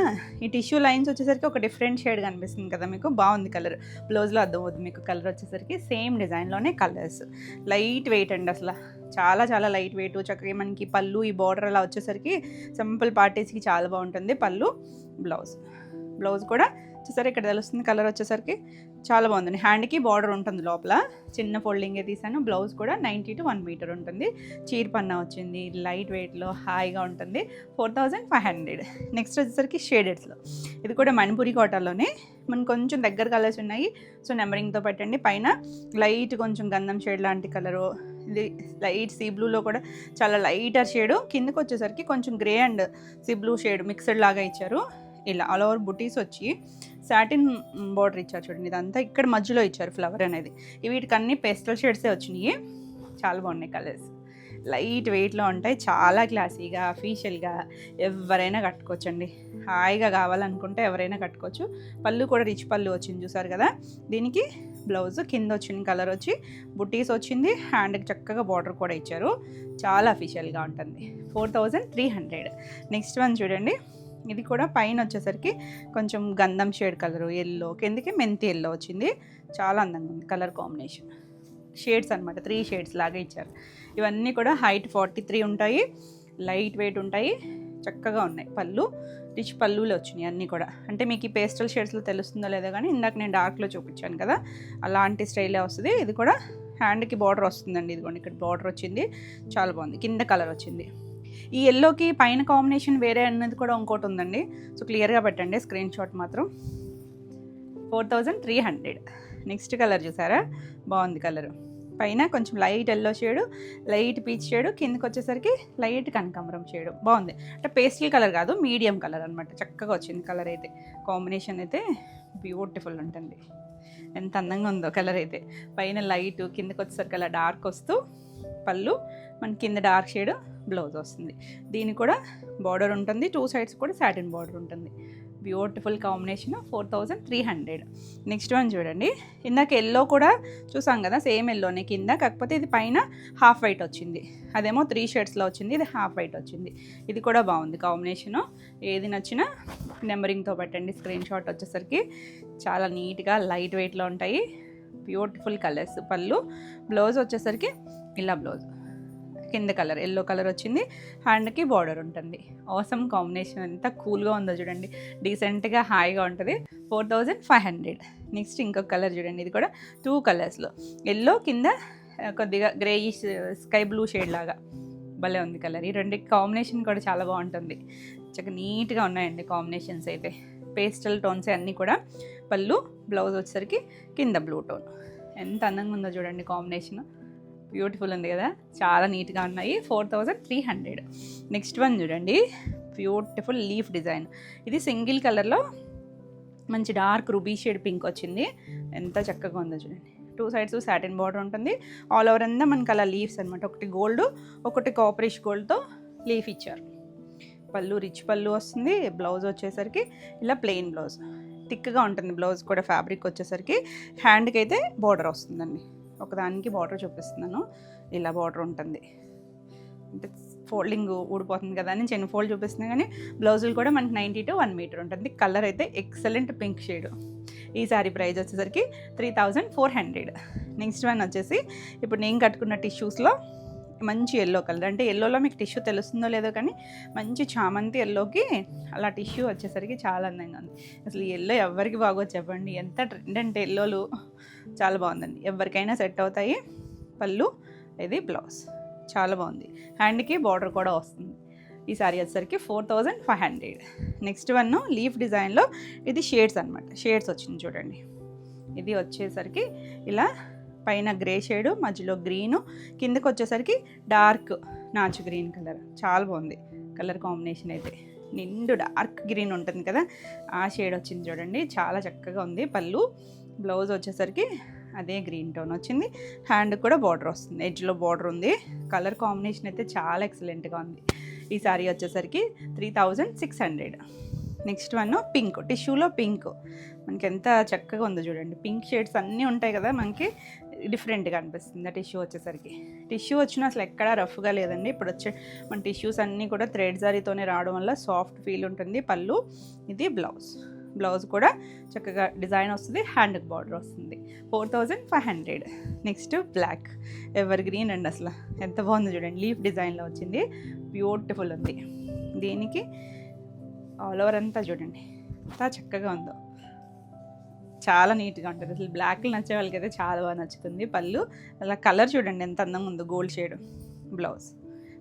ఈ టిష్యూ లైన్స్ వచ్చేసరికి ఒక డిఫరెంట్ షేడ్ కనిపిస్తుంది కదా మీకు, బాగుంది కలర్. బ్లౌజ్లో అర్థమవుతుంది మీకు కలర్ వచ్చేసరికి. సేమ్ డిజైన్లోనే కలర్స్, లైట్ వెయిట్ అండి, అసలు చాలా చాలా లైట్ వెయిట్. చక్కగా మనకి పళ్ళు ఈ బార్డర్ అలా వచ్చేసరికి సింపుల్ పార్టీస్కి చాలా బాగుంటుంది. పళ్ళు, బ్లౌజ్ బ్లౌజ్ కూడా చూసారు ఇక్కడ తెలుస్తుంది కలర్ వచ్చేసరికి చాలా బాగుందండి. హ్యాండ్కి బార్డర్ ఉంటుంది, లోపల చిన్న ఫోల్డింగే తీసాను. బ్లౌజ్ కూడా 90 to 1 మీటర్ ఉంటుంది. చీర పన్నా వచ్చింది, లైట్ వెయిట్లో హాయిగా ఉంటుంది. 4500. నెక్స్ట్ వచ్చేసరికి షేడెడ్స్లో, ఇది కూడా మణిపురి కోటాలోనే మనకు కొంచెం దగ్గర కలర్స్ ఉన్నాయి. సో నెంబరింగ్తో పెట్టండి. పైన లైట్ కొంచెం గంధం షేడ్ లాంటి కలరు, ఇది లైట్ సీ బ్లూలో కూడా చాలా లైటర్ షేడు, కిందకి వచ్చేసరికి కొంచెం grey and sea blue shade mixed లాగా ఇచ్చారు. ఇలా ఆల్ ఓవర్ బుటీస్ వచ్చి సాటిన్ బార్డర్ ఇచ్చారు చూడండి. ఇదంతా ఇక్కడ మధ్యలో ఇచ్చారు ఫ్లవర్ అనేది. వీటికి అన్ని పేస్టల్ షేడ్సే వచ్చినాయి. చాలా బాగున్నాయి కలర్స్, లైట్ వెయిట్లో ఉంటాయి, చాలా క్లాసీగా అఫీషియల్గా ఎవరైనా కట్టుకోవచ్చండి. హాయిగా కావాలనుకుంటే ఎవరైనా కట్టుకోవచ్చు. పళ్ళు కూడా రిచ్ పళ్ళు వచ్చింది చూసారు కదా. దీనికి బ్లౌజ్ కింద వచ్చిన కలర్ వచ్చి బుటీస్ వచ్చింది, హ్యాండ్కి చక్కగా బార్డర్ కూడా ఇచ్చారు. చాలా అఫీషియల్గా ఉంటుంది. 4300. నెక్స్ట్ వన్ చూడండి, ఇది కూడా పైన వచ్చేసరికి కొంచెం గంధం షేడ్ కలరు, ఎల్లో, కిందకి మెంతి ఎల్లో వచ్చింది. చాలా అందంగా ఉంది కలర్ కాంబినేషన్. షేడ్స్ అనమాట, 3 షేడ్స్ లాగా ఇచ్చారు. ఇవన్నీ కూడా హైట్ 43 ఉంటాయి, లైట్ వెయిట్ ఉంటాయి, చక్కగా ఉన్నాయి. పళ్ళు రిచ్ పళ్ళులు వచ్చినాయి అన్నీ కూడా. అంటే మీకు ఈ పేస్టల్ షేడ్స్లో తెలుస్తుందో లేదో కానీ ఇందాక నేను డార్క్లో చూపించాను కదా, అలాంటి స్టైలే వస్తుంది. ఇది కూడా హ్యాండ్కి బార్డర్ వస్తుందండి. ఇదిగోండి ఇక్కడ బార్డర్ వచ్చింది, చాలా బాగుంది. కింద కలర్ వచ్చింది. ఈ ఎల్లోకి పైన కాంబినేషన్ వేరే అన్నది కూడా ఇంకోటి ఉందండి. సో క్లియర్గా పెట్టండి స్క్రీన్ షాట్ మాత్రం. 4300. నెక్స్ట్ కలర్ చూసారా, బాగుంది కలరు. పైన కొంచెం light yellow shade, light peach shade, కిందకి వచ్చేసరికి లైట్ కనకాంబరం షేడు. బాగుంది. అంటే పేస్టల్ కలర్ కాదు, మీడియం కలర్ అనమాట. చక్కగా వచ్చింది కలర్ అయితే. కాంబినేషన్ అయితే బ్యూటిఫుల్ ఉంటుంది. ఎంత అందంగా ఉందో కలర్ అయితే. పైన లైట్, కిందకి వచ్చేసరికి అలా డార్క్ వస్తూ పళ్ళు, మన కింద డార్క్ షేడ్ బ్లౌజ్ వస్తుంది. దీనికి కూడా బార్డర్ ఉంటుంది, 2 సైడ్స్ కూడా సాటిన్ బార్డర్ ఉంటుంది. Beautiful combination. 4300. నెక్స్ట్ వన్ చూడండి, ఇందాక ఎల్లో కూడా చూసాం కదా, సేమ్ ఎల్లోనే కింద, కాకపోతే ఇది పైన హాఫ్ వైట్ వచ్చింది, అదేమో 3 షేడ్స్లో వచ్చింది, ఇది హాఫ్ వైట్ వచ్చింది. ఇది కూడా బాగుంది కాంబినేషను. ఏది నచ్చినా నెంబరింగ్తో పెట్టండి స్క్రీన్ షాట్. వచ్చేసరికి చాలా నీట్గా లైట్ వెయిట్లో ఉంటాయి. Beautiful colours. పళ్ళు, బ్లౌజ్ వచ్చేసరికి ఇలా బ్లౌజ్, కింద కలర్ ఎల్లో కలర్ వచ్చింది, హ్యాండ్కి బార్డర్ ఉంటుంది. Awesome combination. ఎంత కూల్గా ఉందో చూడండి, డీసెంట్గా హాయిగా ఉంటుంది. 4500. నెక్స్ట్ ఇంకొక కలర్ చూడండి, ఇది కూడా 2 కలర్స్లో, ఎల్లో కింద కొద్దిగా గ్రేయిష్ స్కై బ్లూ షేడ్ లాగా భలే ఉంది కలర్. ఈ రెండు కాంబినేషన్ కూడా చాలా బాగుంటుంది. చక్కగా నీట్గా ఉన్నాయండి కాంబినేషన్స్ అయితే. పేస్టల్ టోన్స్ అన్నీ కూడా. పళ్ళు, బ్లౌజ్ వచ్చేసరికి కింద బ్లూ టోన్. ఎంత అందంగా ఉందో చూడండి కాంబినేషన్. బ్యూటిఫుల్ ఉంది కదా, చాలా నీట్గా ఉన్నాయి. 4300. నెక్స్ట్ వన్ చూడండి, బ్యూటిఫుల్ లీఫ్ డిజైన్. ఇది సింగిల్ కలర్లో మంచి డార్క్ రూబీ షేడ్ పింక్ వచ్చింది. ఎంత చక్కగా ఉందో చూడండి. 2 సైడ్స్ సాటిన్ బార్డర్ ఉంటుంది. ఆల్ ఓవర్ అంతా మనకు అలా లీవ్స్ అనమాట. ఒకటి గోల్డ్, ఒకటి కాపరిష్ గోల్డ్తో లీఫ్ ఇచ్చారు. పళ్ళు రిచ్ పళ్ళు వస్తుంది. బ్లౌజ్ వచ్చేసరికి ఇలా ప్లెయిన్ బ్లౌజ్, థిక్గా ఉంటుంది బ్లౌజ్ కూడా. ఫ్యాబ్రిక్ వచ్చేసరికి హ్యాండ్కి అయితే బార్డర్ వస్తుందండి. ఒకదానికి బార్డర్ చూపిస్తున్నాను, ఇలా బార్డర్ ఉంటుంది. అంటే ఫోల్డింగ్ ఊడిపోతుంది కదా అని చిన్న ఫోల్డ్ చూపిస్తున్నాయి, కానీ బ్లౌజులు కూడా మనకి 90 to 1 మీటర్ ఉంటుంది. కలర్ అయితే ఎక్సలెంట్ పింక్ షేడ్. ఈ సారీ ప్రైస్ వచ్చేసరికి 3400. నెక్స్ట్ వన్ వచ్చేసి ఇప్పుడు నేను కట్టుకున్న టిష్యూస్లో మంచి ఎల్లో కలర్. అంటే ఎల్లోలో మీకు టిష్యూ తెలుస్తుందో లేదో కానీ మంచి చామంతి ఎల్లోకి అలా టిష్యూ వచ్చేసరికి చాలా అందంగా ఉంది. అసలు ఈ ఎల్లో ఎవరికి బాగోదు చెప్పండి, ఎంత ట్రెండ్ అంటే ఎల్లోలు. చాలా బాగుందండి, ఎవరికైనా సెట్ అవుతాయి. పళ్ళు, ఇది బ్లౌజ్, చాలా బాగుంది. హ్యాండ్కి బార్డర్ కూడా వస్తుంది. ఈ సారీ వచ్చేసరికి 4500. నెక్స్ట్ వన్ లీఫ్ డిజైన్లో, ఇది షేడ్స్ అనమాట. షేడ్స్ వచ్చింది చూడండి. ఇది వచ్చేసరికి ఇలా పైన గ్రే షేడు, మధ్యలో గ్రీను, కిందకి వచ్చేసరికి డార్క్ నాచు గ్రీన్ కలర్. చాలా బాగుంది కలర్ కాంబినేషన్ అయితే. నిండు డార్క్ గ్రీన్ ఉంటుంది కదా, ఆ షేడ్ వచ్చింది చూడండి, చాలా చక్కగా ఉంది. పళ్ళు, బ్లౌజ్ వచ్చేసరికి అదే గ్రీన్ టోన్ వచ్చింది. హ్యాండ్ కూడా బార్డర్ వస్తుంది, ఎడ్జ్లో బార్డర్ ఉంది. కలర్ కాంబినేషన్ అయితే చాలా ఎక్సలెంట్గా ఉంది. ఈ సారీ వచ్చేసరికి 3600. నెక్స్ట్ వన్ పింక్, టిష్యూలో పింక్. మనకి ఎంత చక్కగా ఉందో చూడండి. పింక్ షేడ్స్ అన్నీ ఉంటాయి కదా, మనకి డిఫరెంట్గా అనిపిస్తుంది ఆ టిష్యూ వచ్చేసరికి. టిష్యూ వచ్చినా అసలు ఎక్కడా రఫ్గా లేదండి. ఇప్పుడు వచ్చే మన టిష్యూస్ అన్నీ కూడా థ్రెడ్ జారీతోనే రావడం వల్ల సాఫ్ట్ ఫీల్ ఉంటుంది. పళ్ళు, ఇది బ్లౌజ్. బ్లౌజ్ కూడా చక్కగా డిజైన్ వస్తుంది, హ్యాండ్కి బార్డర్ వస్తుంది. 4500. నెక్స్ట్ బ్లాక్, ఎవర్ గ్రీన్ అండి. అసలు ఎంత బాగుంది చూడండి, లీఫ్ డిజైన్లో వచ్చింది, బ్యూటిఫుల్ ఉంది. దీనికి ఆల్ ఓవర్ అంతా చూడండి ఎంత చక్కగా ఉందో, చాలా నీట్గా ఉంటుంది. అసలు బ్లాక్లు నచ్చే వాళ్ళకైతే చాలా బాగా నచ్చుతుంది. పళ్ళు అలా కలర్ చూడండి ఎంత అందంగా ఉందో, gold shade. Blouse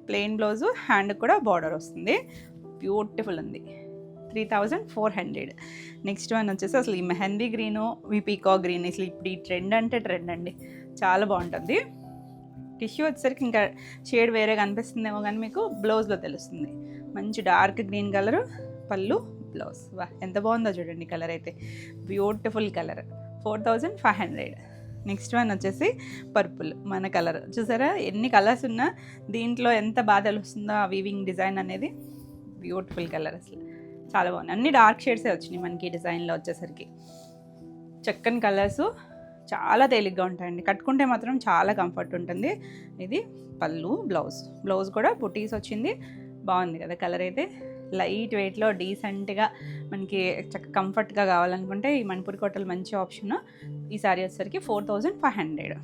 plain blouse, hand కూడా బార్డర్ వస్తుంది. బ్యూటిఫుల్ ఉంది. 3400. నెక్స్ట్ వన్ వచ్చేసి అసలు ఈ మెహందీ గ్రీను, ఈ పీకాక్ గ్రీన్, అసలు ఇప్పుడు ఈ ట్రెండ్ అంటే ట్రెండ్ అండి, చాలా బాగుంటుంది. టిష్యూ వచ్చేసరికి ఇంకా షేడ్ వేరేగా అనిపిస్తుందేమో కానీ మీకు బ్లౌజ్లో తెలుస్తుంది. మంచి డార్క్ గ్రీన్ కలరు, పళ్ళు, బ్లౌజ్. వా ఎంత బాగుందో చూడండి, కలర్ అయితే బ్యూటిఫుల్ కలర్. 4500. నెక్స్ట్ వన్ వచ్చేసి పర్పుల్, మన కలర్ చూసారా, ఎన్ని కలర్స్ ఉన్నా దీంట్లో ఎంత బాగా తెలుస్తుందో ఆ వీవింగ్ డిజైన్ అనేది. బ్యూటిఫుల్ కలర్, అసలు చాలా బాగుంది. అన్ని డార్క్ షేడ్సే వచ్చినాయి మనకి డిజైన్లో వచ్చేసరికి. చక్కని కలర్సు, చాలా తేలిగ్గా ఉంటాయండి, కట్టుకుంటే మాత్రం చాలా కంఫర్ట్ ఉంటుంది. ఇది పళ్ళు, బ్లౌజ్ కూడా బుటీస్ వచ్చింది. బాగుంది కదా కలర్ అయితే. లైట్ వెయిట్లో డీసెంట్గా మనకి కంఫర్ట్గా కావాలనుకుంటే ఈ మణిపూర్ కోటలు మంచి ఆప్షన్. ఈ సారీ వచ్చేసరికి 4500.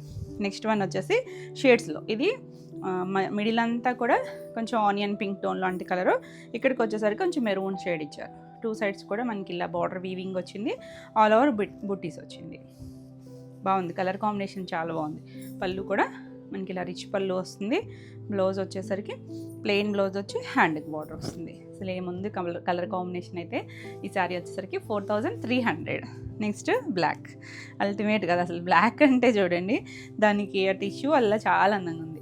నెక్స్ట్ వన్ వచ్చేసి షేడ్స్లో, ఇది మిడిల్ అంతా కూడా కొంచెం ఆనియన్ పింక్ టోన్ లాంటి కలరు, ఇక్కడికి వచ్చేసరికి కొంచెం మెరూన్ షేడ్ ఇచ్చారు. 2 సైడ్స్ కూడా మనకి ఇలా బార్డర్ వీవింగ్ వచ్చింది, ఆల్ ఓవర్ బుటీస్ వచ్చింది. బాగుంది కలర్ కాంబినేషన్, చాలా బాగుంది. పళ్ళు కూడా మనకి ఇలా రిచ్ పళ్ళు వస్తుంది. బ్లౌజ్ వచ్చేసరికి ప్లెయిన్ బ్లౌజ్ వచ్చి హ్యాండ్కి బార్డర్ వస్తుంది. అసలు ఏముంది కలర్ కాంబినేషన్ అయితే. ఈ సారీ వచ్చేసరికి 4300. నెక్స్ట్ బ్లాక్, అల్టిమేట్ కదా అసలు. బ్లాక్ అంటే చూడండి, దానికి ఆ టిష్యూ వల్ల చాలా అందంగా ఉంది.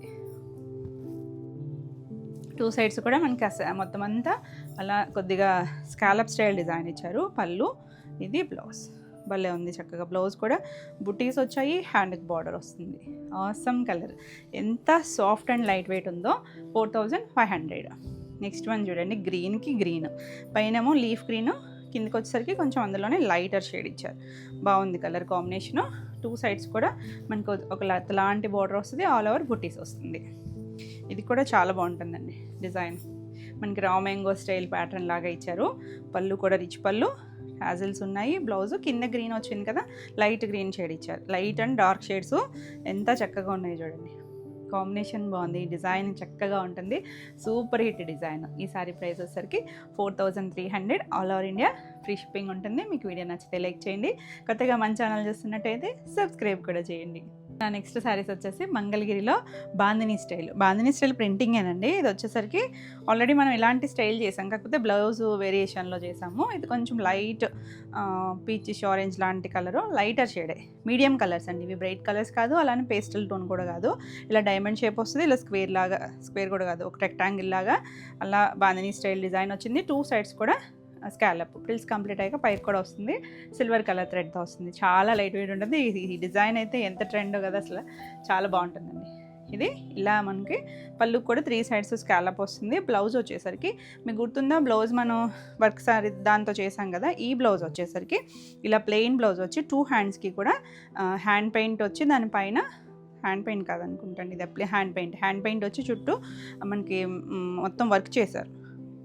2 సైడ్స్ కూడా మనకి మొత్తం అంతా అలా కొద్దిగా స్కాలప్ స్టైల్ డిజైన్ ఇచ్చారు. పళ్ళు, ఇది బ్లౌజ్. భలే ఉంది చక్కగా. బ్లౌజ్ కూడా బుటీస్ వచ్చాయి, హ్యాండ్కి బార్డర్ వస్తుంది. ఆసమ్ కలర్, ఎంత సాఫ్ట్ అండ్ లైట్ వెయిట్ ఉందో. 4500. నెక్స్ట్ వన్ చూడండి, గ్రీన్కి గ్రీన్, పైనేమో లీఫ్ గ్రీన్, కిందకి వచ్చేసరికి కొంచెం అందులోనే లైటర్ షేడ్ ఇచ్చారు. బాగుంది కలర్ కాంబినేషను. 2 సైడ్స్ కూడా మనకు ఒక లాంటి బార్డర్ వస్తుంది, ఆల్ ఓవర్ బుటీస్ వస్తుంది. ఇది కూడా చాలా బాగుంటుందండి డిజైన్. మనకి రా మ్యాంగో స్టైల్ ప్యాటర్న్ లాగా ఇచ్చారు. పళ్ళు కూడా రిచ్ పళ్ళు, హ్యాజిల్స్ ఉన్నాయి. బ్లౌజ్ కింద గ్రీన్ వచ్చింది కదా, లైట్ గ్రీన్ షేడ్ ఇచ్చారు. లైట్ అండ్ డార్క్ షేడ్స్ ఎంత చక్కగా ఉన్నాయి చూడండి, కాంబినేషన్ బాగుంది. డిజైన్ చక్కగా ఉంటుంది, సూపర్ హిట్ డిజైన్. ఈ సారీ ప్రైస్ వచ్చేసరికి 4300. All over India free shipping ఉంటుంది. మీకు వీడియో నచ్చితే లైక్ చేయండి, కొత్తగా మన ఛానల్ చూస్తున్నట్టయితే సబ్స్క్రైబ్ కూడా చేయండి. నా నెక్స్ట్ శారీస్ వచ్చేసి మంగళగిరిలో బాందినీ స్టైల్ ప్రింటింగేనండి. ఇది వచ్చేసరికి ఆల్రెడీ మనం ఇలాంటి స్టైల్ చేసాం, కాకపోతే బ్లౌజ్ వేరియేషన్లో చేసాము. ఇది కొంచెం లైట్ పీచిష్ ఆరెంజ్ లాంటి కలరు, లైటర్ షేడే, మీడియం కలర్స్ అండి ఇవి. బ్రైట్ కలర్స్ కాదు, అలానే పేస్టల్ టోన్ కూడా కాదు. ఇలా డైమండ్ షేప్ వస్తుంది, ఇలా స్క్వేర్ కూడా కాదు, ఒక రెక్టాంగిల్ లాగా అలా బాందినీ స్టైల్ డిజైన్ వచ్చింది. 2 సైడ్స్ కూడా స్కాలప్ ఫ్రిల్స్ కంప్లీట్ అయ్యాక పైకి కూడా వస్తుంది, సిల్వర్ కలర్ థ్రెడ్తో వస్తుంది. చాలా లైట్ వెయిట్ ఉంటుంది. ఈ డిజైన్ అయితే ఎంత ట్రెండ్ కదా అసలు, చాలా బాగుంటుందండి. ఇది ఇలా మనకి పళ్ళు కూడా 3 సైడ్స్ స్కాలప్ వస్తుంది. బ్లౌజ్ వచ్చేసరికి మీకు గుర్తుందా, బ్లౌజ్ మనం వర్క్ సారీ దాంతో చేసాం కదా, ఈ బ్లౌజ్ వచ్చేసరికి ఇలా ప్లెయిన్ బ్లౌజ్ వచ్చి 2 హ్యాండ్స్కి కూడా హ్యాండ్ పెయింట్ వచ్చి, దానిపైన హ్యాండ్ పెయింట్ కాదనుకుంటండి, ఇది హ్యాండ్ పెయింట్ వచ్చి చుట్టూ మనకి మొత్తం వర్క్ చేశారు.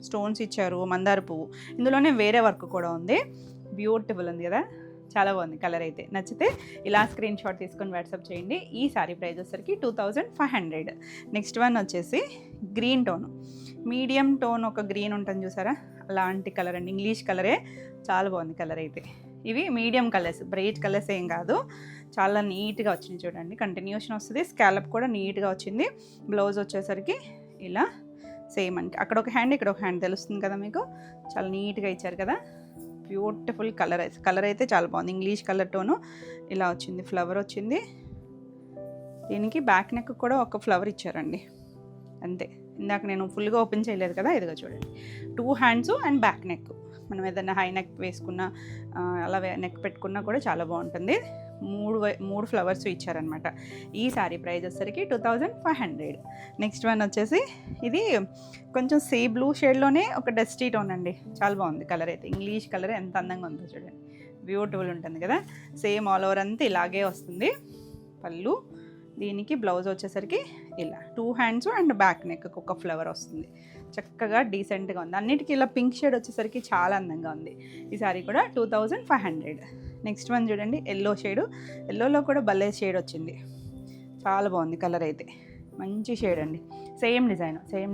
స్టోన్స్ ఇచ్చారు, మందార పువ్వు, ఇందులోనే వేరే వర్క్ కూడా ఉంది. బ్యూటిఫుల్ ఉంది కదా, చాలా బాగుంది కలర్ అయితే. నచ్చితే ఇలా స్క్రీన్ షాట్ తీసుకొని వాట్సాప్ చేయండి. ఈ సారీ ప్రైస్ వచ్చేసరికి 2500. నెక్స్ట్ వన్ వచ్చేసి గ్రీన్ టోన్, మీడియం టోన్, ఒక గ్రీన్ ఉంటుంది చూసారా, అలాంటి కలర్ అండి. ఇంగ్లీష్ కలరే, చాలా బాగుంది కలర్ అయితే. ఇవి మీడియం కలర్స్, బ్రైట్ కలర్స్ ఏం కాదు, చాలా నీట్గా వచ్చింది చూడండి. కంటిన్యూషన్ వస్తుంది, స్కాలప్ కూడా నీట్గా వచ్చింది. బ్లౌజ్ వచ్చేసరికి ఇలా సేమ్ అంటే అక్కడ ఒక హ్యాండ్, ఇక్కడ ఒక హ్యాండ్, తెలుస్తుంది కదా మీకు. చాలా నీట్గా ఇచ్చారు కదా, బ్యూటిఫుల్ కలర్ అయితే చాలా బాగుంది. ఇంగ్లీష్ కలర్ టోను ఇలా వచ్చింది, ఫ్లవర్ వచ్చింది. దీనికి బ్యాక్ నెక్ కూడా ఒక ఫ్లవర్ ఇచ్చారండి, అంతే. ఇందాక నేను ఫుల్గా ఓపెన్ చేయలేదు కదా, ఇదిగా చూడండి. 2 హ్యాండ్స్ అండ్ బ్యాక్ నెక్. మనం ఏదైనా హై నెక్ వేసుకున్నా, అలా నెక్ పెట్టుకున్నా కూడా చాలా బాగుంటుంది. 3 ఫ్లవర్స్ ఇచ్చారనమాట. ఈ సారీ ప్రైస్ వచ్చేసరికి 2500. నెక్స్ట్ వన్ వచ్చేసి ఇది కొంచెం సీ బ్లూ షేడ్లోనే ఒక డస్టీ టోన్ అండి, చాలా బాగుంది కలర్ అయితే. ఇంగ్లీష్ కలర్ ఎంత అందంగా ఉందో చూడండి, బ్యూటిఫుల్ ఉంటుంది కదా. సేమ్ ఆల్ ఓవర్ అంతా ఇలాగే వస్తుంది. పళ్ళు, దీనికి బ్లౌజ్ వచ్చేసరికి ఇలా 2 హ్యాండ్స్ అండ్ బ్యాక్ నెక్ ఒక ఫ్లవర్ వస్తుంది. చక్కగా డీసెంట్గా ఉంది. అన్నిటికీ ఇలా పింక్ షేడ్ వచ్చేసరికి చాలా అందంగా ఉంది. ఈ సారీ కూడా 2500. నెక్స్ట్ వన్ చూడండి, ఎల్లో షేడు, ఎల్లోలో కూడా భలే షేడ్ వచ్చింది, చాలా బాగుంది కలర్ అయితే. మంచి షేడ్ అండి. సేమ్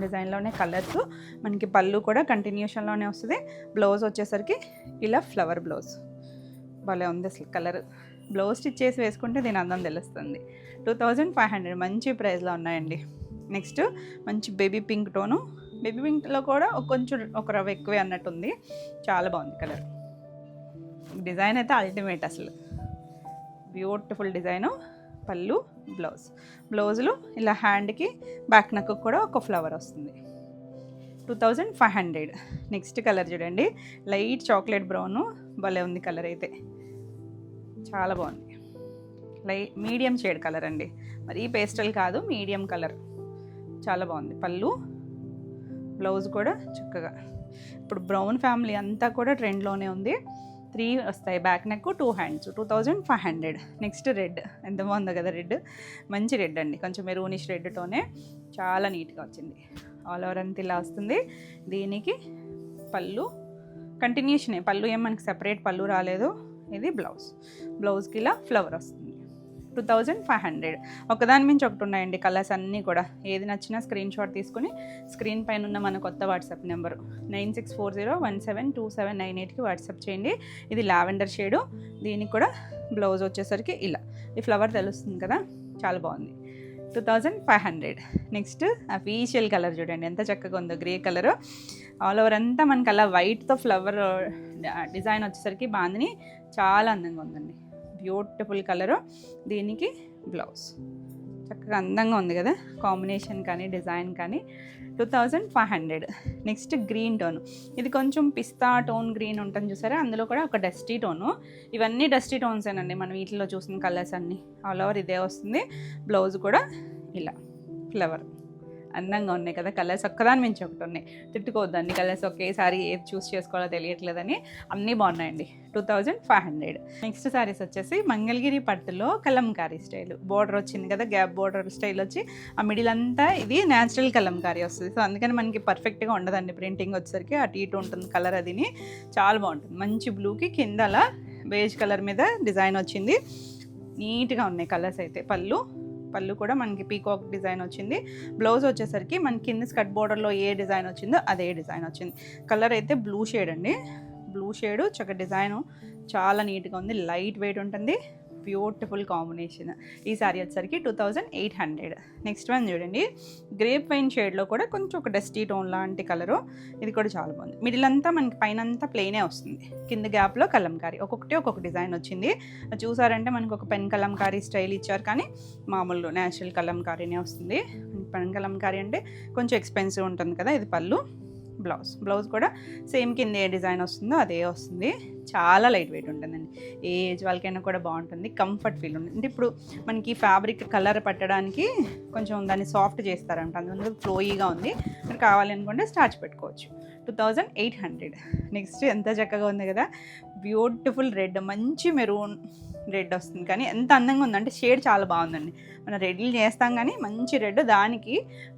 డిజైన్లోనే కలర్స్. మనకి పళ్ళు కూడా కంటిన్యూషన్లోనే వస్తుంది. బ్లౌజ్ వచ్చేసరికి ఇలా ఫ్లవర్ బ్లౌజ్ భలే ఉంది అసలు కలర్. బ్లౌజ్ స్టిచ్ చేసి వేసుకుంటే దీని అందం తెలుస్తుంది. 2500 మంచి ప్రైస్లో ఉన్నాయండి. నెక్స్ట్ మంచి బేబీ పింక్ టోను. బేబీ పింక్లో కూడా కొంచెం ఒక రవ్వ ఎక్కువే అన్నట్టుంది. చాలా బాగుంది కలర్. డిజైన్ అయితే అల్టిమేట్ అసలు, బ్యూటిఫుల్ డిజైను. పళ్ళు, బ్లౌజులు ఇలా హ్యాండ్కి బ్యాక్ నెక్ కూడా ఒక ఫ్లవర్ వస్తుంది. 2500. నెక్స్ట్ కలర్ చూడండి, లైట్ చాక్లెట్ బ్రౌను. భలే ఉంది కలర్ అయితే, చాలా బాగుంది. మీడియం షేడ్ కలర్ అండి, మరీ పేస్టల్ కాదు, మీడియం కలర్. చాలా బాగుంది. పళ్ళు, బ్లౌజ్ కూడా చక్కగా. ఇప్పుడు బ్రౌన్ ఫ్యామిలీ అంతా కూడా ట్రెండ్లోనే ఉంది. 3 వస్తాయి, back neck, 2 hands. 2500. Next red, ఎంత బాగుందో కదా రెడ్. మంచి రెడ్ అండి, కొంచెం మెరూనిష్ రెడ్తోనే చాలా నీట్గా వచ్చింది. ఆల్ ఓవర్ అంతా ఇలా వస్తుంది. దీనికి పళ్ళు కంటిన్యూషనే, పళ్ళు ఏం మనకి సెపరేట్ పళ్ళు రాలేదు. ఇది బ్లౌజ్కి ఇలా ఫ్లవర్ వస్తుంది. 2500. ఒకదాని మించి ఒకటి ఉన్నాయండి కలర్స్ అన్నీ కూడా. ఏది నచ్చినా స్క్రీన్ షాట్ తీసుకుని స్క్రీన్ పైన ఉన్న మన కొత్త వాట్సాప్ నెంబరు 9640172798కి వాట్సాప్ చేయండి. ఇది లావెండర్ షేడు. దీనికి కూడా బ్లౌజ్ వచ్చేసరికి ఇలా ఈ ఫ్లవర్ తెలుస్తుంది కదా, చాలా బాగుంది. 2500. నెక్స్ట్ అఫీషియల్ కలర్ చూడండి ఎంత చక్కగా ఉందో, గ్రే కలరు. ఆల్ ఓవర్ అంతా మనకి అలా వైట్తో ఫ్లవర్ డిజైన్ వచ్చేసరికి బాగుంది, చాలా అందంగా ఉందండి. Beautiful colour. దీనికి బ్లౌజ్ చక్కగా అందంగా ఉంది కదా, కాంబినేషన్ కానీ డిజైన్ కానీ. 2500. Next green tone. ఇది కొంచెం పిస్తా టోన్ గ్రీన్ ఉంటుంది చూసారా, అందులో కూడా ఒక డస్టీ టోను. ఇవన్నీ డస్టీ టోన్సేనండి మనం వీటిలో చూసిన కలర్స్ అన్నీ. ఆల్ ఓవర్ ఇదే వస్తుంది. బ్లౌజ్ కూడా ఇలా ఫ్లవర్. అందంగా ఉన్నాయి కదా కలర్స్, ఒక్కదాని మించి ఒకటి ఉన్నాయి. తిట్టుకోవద్దు, అన్ని కలర్స్ ఒకేసారి ఏది చూస్ చేసుకోవాలో తెలియట్లేదని. అన్నీ బాగున్నాయండి. 2500. నెక్స్ట్ శారీస్ వచ్చేసి మంగళగిరి పట్టులో కలంకారీ స్టైల్. బోర్డర్ వచ్చింది కదా, గ్యాప్ బోర్డర్ స్టైల్ వచ్చి ఆ మిడిల్ అంతా ఇది న్యాచురల్ కలంకారీ వస్తుంది. సో అందుకని మనకి పర్ఫెక్ట్గా ఉండదండి ప్రింటింగ్ వచ్చేసరికి, అటు ఇటు ఉంటుంది కలర్. అదిని చాలా బాగుంటుంది. మంచి బ్లూకి కింద అలా బేజ్ కలర్ మీద డిజైన్ వచ్చింది. నీట్గా ఉన్నాయి కలర్స్ అయితే. పళ్ళు కూడా మనకి పీకాక్ డిజైన్ వచ్చింది. బ్లౌజ్ వచ్చేసరికి మనకి కింద స్కర్ట్ బోర్డర్లో ఏ డిజైన్ వచ్చిందో అదే డిజైన్ వచ్చింది. కలర్ అయితే బ్లూ షేడ్ అండి, బ్లూ షేడు. చక్కగా డిజైను చాలా నీట్గా ఉంది, లైట్ వెయిట్ ఉంటుంది. Beautiful combination. ఈ సారీ వచ్చేసరికి 2800. నెక్స్ట్ వన్ చూడండి, గ్రేప్ వైన్ షేడ్లో కూడా కొంచెం ఒక డస్టీ టోన్ లాంటి కలరు. ఇది కూడా చాలా బాగుంది. మిడిల్ అంతా మనకి పైన అంతా ప్లెయినే వస్తుంది, కింద గ్యాప్లో కలంకారీ. ఒక్కొక్క డిజైన్ వచ్చింది. చూసారంటే మనకు ఒక పెన్ కలంకారీ స్టైల్ ఇచ్చారు, కానీ మామూలు న్యాచురల్ కలంకారీనే వస్తుంది. పెన్ కలంకారీ అంటే కొంచెం ఎక్స్పెన్సివ్ ఉంటుంది కదా. ఇది పళ్ళు, బ్లౌజ్ కూడా సేమ్ కింద ఏ డిజైన్ వస్తుందో అదే వస్తుంది. చాలా లైట్ వెయిట్ ఉంటుందండి, ఏ ఏజ్ వాళ్ళకైనా కూడా బాగుంటుంది, కంఫర్ట్ ఫీల్ ఉంటుంది. అంటే ఇప్పుడు మనకి ఫ్యాబ్రిక్ కలర్ పట్టడానికి కొంచెం దాన్ని సాఫ్ట్ చేస్తారంట, అందువల్ల ఫ్లోయీగా ఉంది. మీరు కావాలి అనుకుంటే స్టార్చ్ పెట్టుకోవచ్చు. 2800. నెక్స్ట్ ఎంత చక్కగా ఉంది కదా, బ్యూటిఫుల్ రెడ్, మంచి మెరూన్ రెడ్ వస్తుంది. కానీ ఎంత అందంగా ఉందంటే షేడ్ చాలా బాగుందండి. మనం రెడ్లు చేస్తాం కానీ మంచి రెడ్, దానికి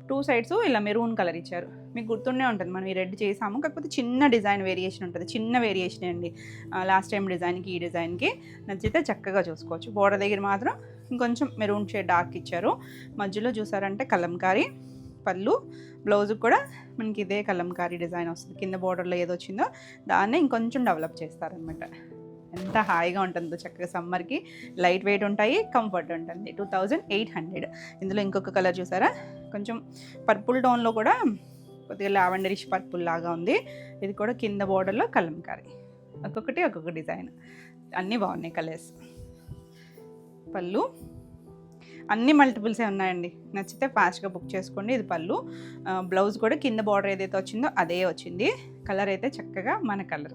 2 సైడ్స్ ఇలా మెరూన్ కలర్ ఇచ్చారు. మీకు గుర్తుండే ఉంటుంది, మనం ఈ రెడ్ చేసాము, కాకపోతే చిన్న డిజైన్ వేరియేషన్ ఉంటుంది. చిన్న వేరియేషన్ అండి, లాస్ట్ టైం డిజైన్కి ఈ డిజైన్కి. నచ్చితే చక్కగా చూసుకోవచ్చు. బోర్డర్ దగ్గర మాత్రం ఇంకొంచెం మెరూన్ షేడ్ డార్క్ ఇచ్చారు. మధ్యలో చూసారంటే కలంకారీ. పళ్ళు, బ్లౌజ్ కూడా మనకి ఇదే కలంకారీ డిజైన్ వస్తుంది. కింద బోర్డర్లో ఏదో వచ్చిందో దాన్ని ఇంకొంచెం డెవలప్ చేస్తారనమాట. ఎంత హాయిగా ఉంటుందో చక్కగా. సమ్మర్కి లైట్ వెయిట్ ఉంటాయి, కంఫర్ట్ ఉంటుంది. 2800. ఇందులో ఇంకొక కలర్ చూసారా, కొంచెం పర్పుల్ టోన్లో కూడా కొద్దిగా లావెండరిష్ పర్పుల్ లాగా ఉంది. ఇది కూడా కింద బోర్డర్లో కలంకారీ. ఒక్కొక్క డిజైన్. అన్నీ బాగున్నాయి కలర్స్. పళ్ళు అన్ని మల్టిపుల్సే ఉన్నాయండి, నచ్చితే ఫాస్ట్గా బుక్ చేసుకోండి. ఇది పళ్ళు. బ్లౌజ్ కూడా కింద బార్డర్ ఏదైతే వచ్చిందో అదే వచ్చింది. కలర్ అయితే చక్కగా మన కలర్.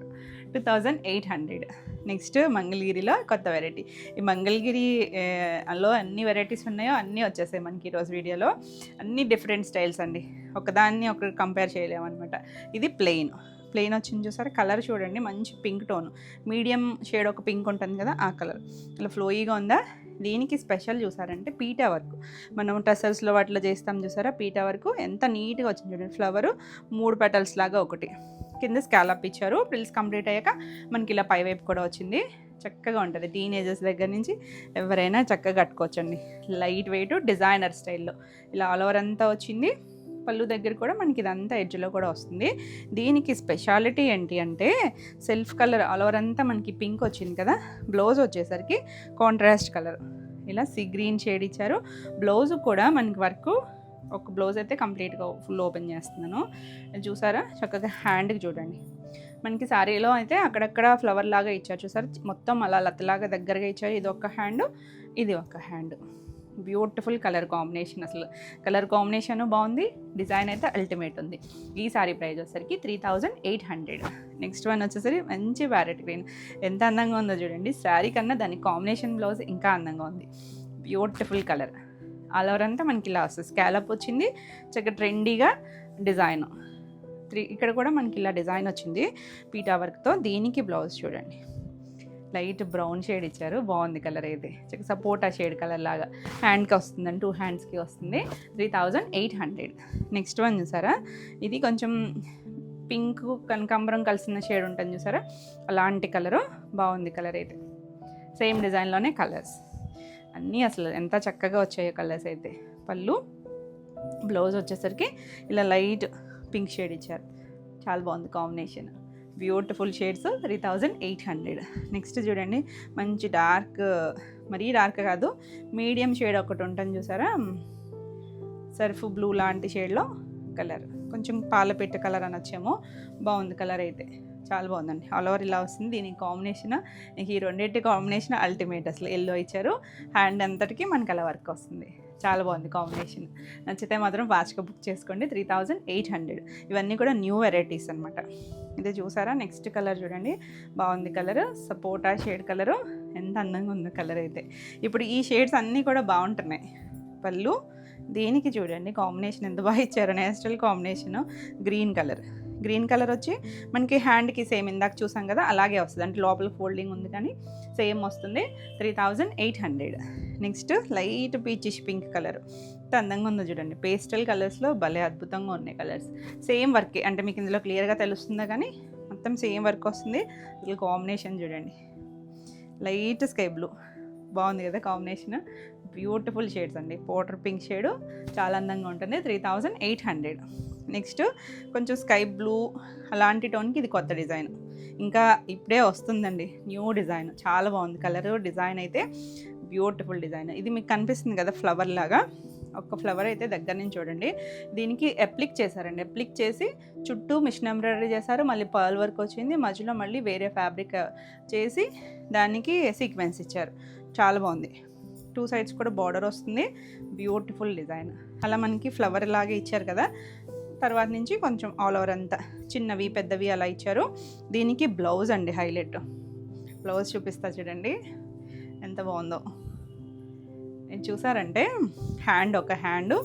2800. నెక్స్ట్ మంగళగిరిలో కొత్త వెరైటీ. ఈ మంగళగిరిలో అన్ని వెరైటీస్ ఉన్నాయో అన్నీ వచ్చేసాయి మనకి ఈరోజు వీడియోలో. అన్ని డిఫరెంట్ స్టైల్స్ అండి, ఒకదాన్ని ఒకటి కంపేర్ చేయలేమన్నమాట. ఇది ప్లెయిన్ వచ్చింది చూసారా, కలర్ చూడండి, మంచి పింక్ టోన్, మీడియం షేడ్ ఒక పింక్ ఉంటుంది కదా, ఆ కలర్ ఇలా ఫ్లోయీగా ఉందా. దీనికి స్పెషల్ చూసారంటే పీటా వర్క్. మనం టసల్స్లో వాటిలో చేస్తాం చూసారా, పీటా వర్క్ ఎంత నీట్గా వచ్చింది చూడండి. ఫ్లవరు 3 పెటల్స్ లాగా ఒకటి, కింద స్కాలప్ ఇచ్చారు. ప్రిల్స్ కంప్లీట్ అయ్యాక మనకి ఇలా పై వైపు కూడా వచ్చింది. చక్కగా ఉంటుంది, టీనేజర్స్ దగ్గర నుంచి ఎవరైనా చక్కగా కట్టుకోవచ్చండి. లైట్ వెయిట్ డిజైనర్ స్టైల్లో ఇలా ఆల్ ఓవర్ అంతా వచ్చింది. పళ్ళు దగ్గర కూడా మనకి ఇదంతా ఎడ్జ్లో కూడా వస్తుంది. దీనికి స్పెషాలిటీ ఏంటి అంటే సెల్ఫ్ కలర్ ఆల్ ఓవర్ అంతా మనకి పింక్ వచ్చింది కదా, బ్లౌజ్ వచ్చేసరికి కాంట్రాస్ట్ కలర్ ఇలా సీ గ్రీన్ షేడ్ ఇచ్చారు. బ్లౌజ్ కూడా మనకి వర్క్ ఒక బ్లౌజ్ అయితే కంప్లీట్గా ఫుల్ ఓపెన్ చేస్తున్నాను, చూసారా చక్కగా హ్యాండ్కి చూడండి. మనకి శారీలో అయితే అక్కడక్కడ ఫ్లవర్ లాగా ఇచ్చారు చూసారు, మొత్తం అలా లతలాగా దగ్గరగా ఇచ్చారు. ఇది ఒక హ్యాండ్, ఇది ఒక హ్యాండ్. బ్యూటిఫుల్ కలర్ కాంబినేషన్, అసలు కలర్ కాంబినేషన్ బాగుంది, డిజైన్ అయితే అల్టిమేట్ ఉంది. ఈ సారీ ప్రైస్ వచ్చేసరికి 3800. నెక్స్ట్ వన్ వచ్చేసరికి మంచి ప్యారెట్ గ్రీన్, ఎంత అందంగా ఉందో చూడండి. శారీ కన్నా దాని కాంబినేషన్ బ్లౌజ్ ఇంకా అందంగా ఉంది. బ్యూటిఫుల్ కలర్ ఆల్ ఓవర్ అంతా మనకి ఇలా వస్తుంది, స్కాలప్ వచ్చింది, చక్కగా ట్రెండీగా డిజైన్. ఇక్కడ కూడా మనకి ఇలా డిజైన్ వచ్చింది పీటా వర్క్తో. దీనికి బ్లౌజ్ చూడండి, లైట్ బ్రౌన్ షేడ్ ఇచ్చారు, బాగుంది కలర్ అయితే, చక్కగా సపోటా షేడ్ కలర్ లాగా హ్యాండ్కి వస్తుందండి, 2 హ్యాండ్స్కి వస్తుంది. 3800. నెక్స్ట్ వన్ చూసారా, ఇది కొంచెం పింక్ కనకాంబరం కలిసిన షేడ్ ఉంటుంది చూసారా, అలాంటి కలరు, బాగుంది కలర్ అయితే. సేమ్ డిజైన్లోనే కలర్స్ అన్నీ అసలు ఎంత చక్కగా వచ్చాయో కలర్స్ అయితే. పళ్ళు బ్లౌజ్ వచ్చేసరికి ఇలా లైట్ పింక్ షేడ్ ఇచ్చారు, చాలా బాగుంది కాంబినేషన్. Beautiful shades. 3800. నెక్స్ట్ చూడండి, మంచి డార్క్, మరీ డార్క్ కాదు, మీడియం షేడ్ ఒకటి ఉంటుంది చూసారా, సర్ఫ్ బ్లూ లాంటి షేడ్లో కలర్, కొంచెం పాలపెట్ట కలర్ అనొచ్చేమో, బాగుంది కలర్ అయితే, చాలా బాగుందండి. ఆల్ ఓవర్ ఇలా వస్తుంది. దీని కాంబినేషన్, ఈ రెండింటి కాంబినేషన్ అల్టిమేట్ అసలు. ఎల్లో ఇచ్చారు, హ్యాండ్ అంతటికి మనకి అలా వర్క్ వస్తుంది, చాలా బాగుంది కాంబినేషన్. నచ్చితే మాత్రం ఫాస్ట్గా బుక్ చేసుకోండి. 3800. ఇవన్నీ కూడా న్యూ వెరైటీస్ అనమాట. ఇది చూసారా, నెక్స్ట్ కలర్ చూడండి, బాగుంది కలర్, సపోటా షేడ్ కలరు, ఎంత అందంగా ఉంది కలర్ అయితే. ఇప్పుడు ఈ షేడ్స్ అన్నీ కూడా బాగుంటున్నాయి. పళ్ళు దీనికి చూడండి కాంబినేషన్ ఎంత బాగా ఇచ్చారు, నేచురల్ కాంబినేషను. గ్రీన్ కలర్ వచ్చి మనకి హ్యాండ్కి సేమ్ ఇందాక చూసాం కదా అలాగే వస్తుంది, అంటే లోపల ఫోల్డింగ్ ఉంది కానీ సేమ్ వస్తుంది. 3800. Next light peachish pink colour, ఎంత అందంగా ఉందో చూడండి. పేస్టల్ కలర్స్లో భలే అద్భుతంగా ఉన్నాయి కలర్స్. సేమ్ వర్కే, అంటే మీకు ఇందులో క్లియర్గా తెలుస్తుందా కానీ మొత్తం సేమ్ వర్క్ వస్తుంది. ఇది కాంబినేషన్ చూడండి, లైట్ స్కై బ్లూ, బాగుంది కదా కాంబినేషన్. బ్యూటిఫుల్ షేడ్స్ అండి. పౌడర్ పింక్ షేడు చాలా అందంగా ఉంటుంది. 3800. నెక్స్ట్ కొంచెం స్కై బ్లూ అలాంటి టోన్కి ఇది కొత్త డిజైన్, ఇంకా ఇప్పుడే వస్తుందండి, న్యూ డిజైన్, చాలా బాగుంది కలర్. డిజైన్ అయితే బ్యూటిఫుల్ డిజైన్. ఇది మీకు కనిపిస్తుంది కదా ఫ్లవర్ లాగా, ఒక ఫ్లవర్ అయితే దగ్గర నుంచి చూడండి. దీనికి అప్లిక్ చేశారండి, అప్లిక్ చేసి చుట్టూ మిషన్ ఎంబ్రాయిడరీ చేశారు, మళ్ళీ పర్ల్ వర్క్ వచ్చింది, మధ్యలో మళ్ళీ వేరే ఫ్యాబ్రిక్ చేసి దానికి సీక్వెన్స్ ఇచ్చారు, చాలా బాగుంది. 2 సైడ్స్ కూడా బార్డర్ వస్తుంది, బ్యూటిఫుల్ డిజైన్. అలా మనకి ఫ్లవర్ లాగే ఇచ్చారు కదా, తర్వాత నుంచి కొంచెం ఆల్ ఓవర్ అంతా చిన్నవి పెద్దవి అలా ఇచ్చారు. దీనికి బ్లౌజ్ అండి హైలైట్, బ్లౌజ్ చూపిస్తా చూడండి ఎంత బాగుందో. ఇది చూసారంటే హ్యాండ్, ఒక హ్యాండ్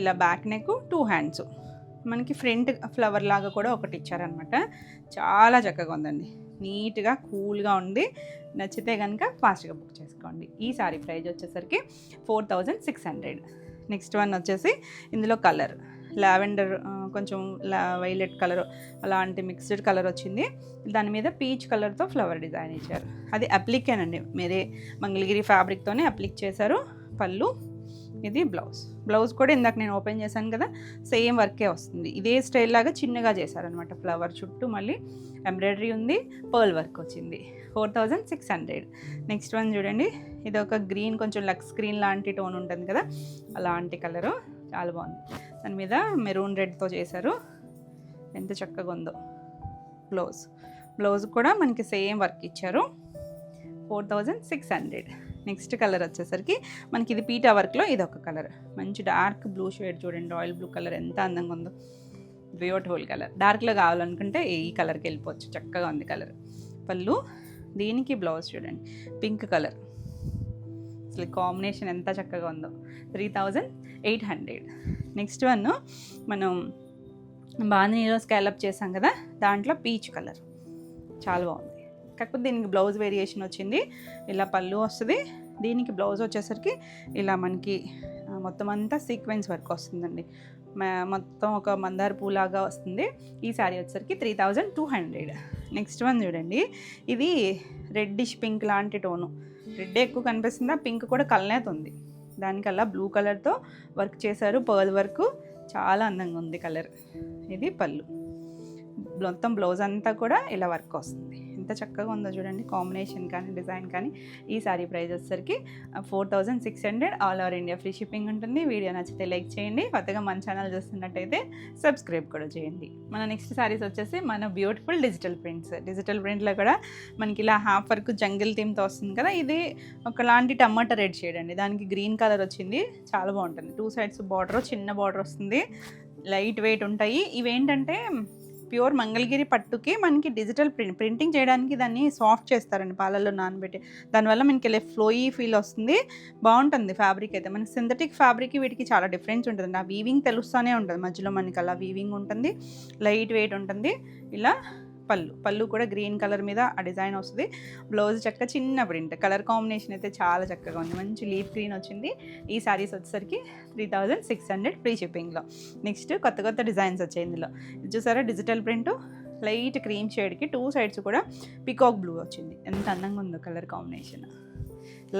ఇలా బ్యాక్ నెక్, 2 హ్యాండ్స్, మనకి ఫ్రంట్ ఫ్లవర్ లాగా కూడా ఒకటి ఇచ్చారనమాట. చాలా చక్కగా ఉందండి, నీట్గా కూల్గా ఉంది. నచ్చితే కనుక ఫాస్ట్గా బుక్ చేసుకోండి. ఈ సారీ ప్రైస్ వచ్చేసరికి 4600. నెక్స్ట్ వన్ వచ్చేసి ఇందులో కలర్ లావెండర్, కొంచెం వైలెట్ కలర్ అలాంటి మిక్స్డ్ కలర్ వచ్చింది. దాని మీద పీచ్ కలర్తో ఫ్లవర్ డిజైన్ ఇచ్చారు. అది అప్లికేనండి, మీరే మంగళగిరి ఫ్యాబ్రిక్తోనే అప్లిక్ చేశారు. పళ్ళు, ఇది బ్లౌజ్ కూడా ఇందాక నేను ఓపెన్ చేశాను కదా సేమ్ వర్కే వస్తుంది. ఇదే స్టైల్ లాగా చిన్నగా చేశారనమాట. ఫ్లవర్ చుట్టూ మళ్ళీ ఎంబ్రాయిడరీ ఉంది, పర్ల్ వర్క్ వచ్చింది. 4600. నెక్స్ట్ వన్ చూడండి, ఇది ఒక గ్రీన్, కొంచెం లక్స్ గ్రీన్ లాంటి టోన్ ఉంటుంది కదా అలాంటి కలరు, చాలా బాగుంది. దాని మీద మెరూన్ రెడ్తో చేశారు, ఎంత చక్కగా ఉందో. బ్లౌజ్ కూడా మనకి సేమ్ వర్క్ ఇచ్చారు. 4600. నెక్స్ట్ కలర్ వచ్చేసరికి మనకి ఇది పీటా వర్క్లో ఇది ఒక కలర్, మంచి డార్క్ బ్లూ షేడ్ చూడండి, రాయల్ బ్లూ కలర్ ఎంత అందంగా ఉందో, బ్యూటిఫుల్ కలర్. డార్క్లో కావాలనుకుంటే ఈ కలర్కి వెళ్ళిపోవచ్చు, చక్కగా ఉంది కలర్. పళ్ళు, దీనికి బ్లౌజ్ చూడండి పింక్ కలర్, అసలు కాంబినేషన్ ఎంత చక్కగా ఉందో. 3800. నెక్స్ట్ వన్ మనం బాందినీలో స్కాలప్ చేసాం కదా దాంట్లో పీచ్ కలర్, చాలా బాగుంది. కాకపోతే దీనికి బ్లౌజ్ వేరియేషన్ వచ్చింది, ఇలా పళ్ళు వస్తుంది, దీనికి బ్లౌజ్ వచ్చేసరికి ఇలా మనకి మొత్తం అంతా సీక్వెన్స్ వర్క్ వస్తుందండి, మొత్తం ఒక మందార పూలాగా వస్తుంది. ఈ శారీ వచ్చేసరికి 3200. నెక్స్ట్ వన్ చూడండి, ఇది రెడ్డిష్ పింక్ లాంటి టోను, రెడ్ ఎక్కువ కనిపిస్తుందా, పింక్ కూడా కలనేత ఉంది, దానికల్లా బ్లూ కలర్తో వర్క్ చేశారు, పర్ల్ వర్క్, చాలా అందంగా ఉంది కలర్. ఇది పళ్ళు, మొత్తం బ్లౌజ్ అంతా కూడా ఇలా వర్క్ వస్తుంది. ఎంత చక్కగా ఉందో చూడండి, కాంబినేషన్ కానీ డిజైన్ కానీ. ఈ సారీ ప్రైస్ వచ్చేసరికి 4600, all over India free shipping ఉంటుంది. వీడియో నచ్చితే లైక్ చేయండి, కొత్తగా మన ఛానల్ చూస్తున్నట్టయితే సబ్స్క్రైబ్ కూడా చేయండి. మన నెక్స్ట్ సారీస్ వచ్చేసి మన బ్యూటిఫుల్ డిజిటల్ ప్రింట్స్. డిజిటల్ ప్రింట్లో కూడా మనకి ఇలా హాఫ్ వర్క్ జంగిల్ థీమ్తో వస్తుంది కదా, ఇది ఒకలాంటి టమాటా రెడ్ షేడ్ అండి, దానికి గ్రీన్ కలర్ వచ్చింది, చాలా బాగుంటుంది. 2 సైడ్స్ బార్డర్, చిన్న బార్డర్ వస్తుంది, లైట్ వెయిట్ ఉంటాయి. ఇవేంటంటే ప్యూర్ మంగళగిరి పట్టుకి మనకి డిజిటల్ ప్రింటింగ్ చేయడానికి దాన్ని సాఫ్ట్ చేస్తారండి పాలల్లో నానబెట్టి, దానివల్ల మనకి ఇలా ఫ్లోయీ ఫీల్ వస్తుంది, బాగుంటుంది ఫ్యాబ్రిక్ అయితే. మనకి సింథటిక్ ఫ్యాబ్రిక్ వీటికి చాలా డిఫరెన్స్ ఉంటుంది, ఆ వీవింగ్ తెలుస్తూనే ఉంటుంది, మధ్యలో మనకి అలా వీవింగ్ ఉంటుంది, లైట్ వెయిట్ ఉంటుంది. ఇలా పళ్ళు కూడా గ్రీన్ కలర్ మీద ఆ డిజైన్ వస్తుంది. బ్లౌజ్ చక్కగా చిన్న ప్రింట్, కలర్ కాంబినేషన్ అయితే చాలా చక్కగా ఉంది, మంచి లీఫ్ గ్రీన్ వచ్చింది. ఈ శారీస్ వచ్చేసరికి 3600 ఫ్రీ షిప్పింగ్లో. నెక్స్ట్ కొత్త డిజైన్స్ వచ్చాయి ఇందులో. ఇది చూసారా, డిజిటల్ ప్రింట్, లైట్ క్రీమ్ షేడ్కి 2 సైడ్స్ కూడా పికాక్ బ్లూ వచ్చింది, ఎంత అందంగా ఉందో కలర్ కాంబినేషన్.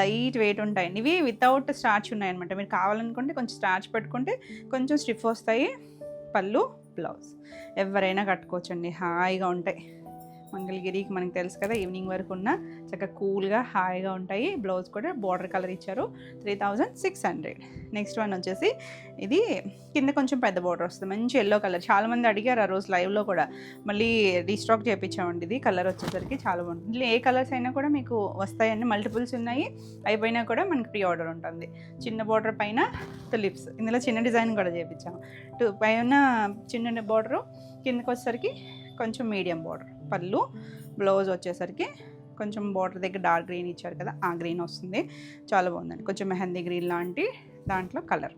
లైట్ వెయిట్ ఉంటాయండి ఇవి, వితౌట్ స్టార్చ్ ఉన్నాయన్నమాట. మీరు కావాలనుకుంటే కొంచెం స్టార్చ్ పెట్టుకుంటే కొంచెం స్టిఫ్ వస్తాయి. పళ్ళు, బ్లౌజ్ ఎవరైనా కట్టుకోవచ్చండి, హాయిగా ఉంటాయి. మంగళగిరికి మనకు తెలుసు కదా, ఈవినింగ్ వరకు ఉన్న చక్కగా కూల్గా హాయిగా ఉంటాయి. బ్లౌజ్ కూడా బార్డర్ కలర్ ఇచ్చారు, 3600. నెక్స్ట్ వన్ వచ్చేసి ఇది కింద కొంచెం పెద్ద బార్డర్ వస్తుంది, మంచి ఎల్లో కలర్. చాలామంది అడిగారు ఆ రోజు లైవ్లో కూడా, మళ్ళీ రీస్టాక్ చేయించామండి. ఇది కలర్ వచ్చేసరికి చాలా బాగుంటుంది. ఇందులో ఏ కలర్స్ అయినా కూడా మీకు వస్తాయండి, మల్టిపుల్స్ ఉన్నాయి, అయిపోయినా కూడా మనకి ప్రీ ఆర్డర్ ఉంటుంది. చిన్న బార్డర్ పైన తులిప్స్, ఇందులో చిన్న డిజైన్ కూడా చేయించాము. పైన చిన్న బార్డరు, కిందకి వచ్చేసరికి కొంచెం మీడియం బార్డర్. పళ్ళు, బ్లౌజ్ వచ్చేసరికి కొంచెం బార్డర్ దగ్గర డార్క్ గ్రీన్ ఇచ్చారు కదా, ఆ గ్రీన్ వస్తుంది, చాలా బాగుందండి. కొంచెం మెహందీ గ్రీన్ లాంటి దాంట్లో కలర్.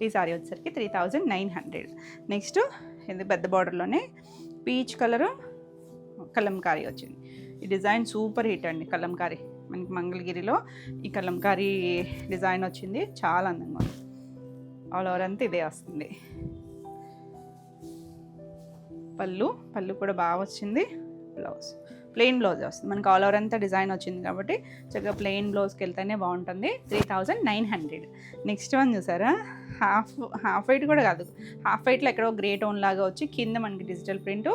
ఈ సారీ వచ్చేసరికి 3900. నెక్స్ట్ ఇది పెద్ద బార్డర్లోనే పీచ్ కలరు కలంకారీ వచ్చింది. ఈ డిజైన్ సూపర్ హిట్ అండి, కలంకారీ మనకి మంగళగిరిలో ఈ కలంకారీ డిజైన్ వచ్చింది, చాలా అందంగా ఉంది. ఆల్ ఓవర్ అంతా ఇదే వస్తుంది. పళ్ళు కూడా బాగా వచ్చింది. బ్లౌజ్ ప్లెయిన్ బ్లౌజ్ వస్తుంది మనకి, ఆల్ ఓవర్ అంతా డిజైన్ వచ్చింది కాబట్టి చక్కగా ప్లెయిన్ బ్లౌజ్కి వెళ్తేనే బాగుంటుంది. 3900. నెక్స్ట్ వన్ చూసారా, హాఫ్ వైట్ కూడా కాదు, హాఫ్ వైట్లో ఎక్కడో గ్రే టోన్ లాగా వచ్చి కింద మనకి డిజిటల్ ప్రింట్,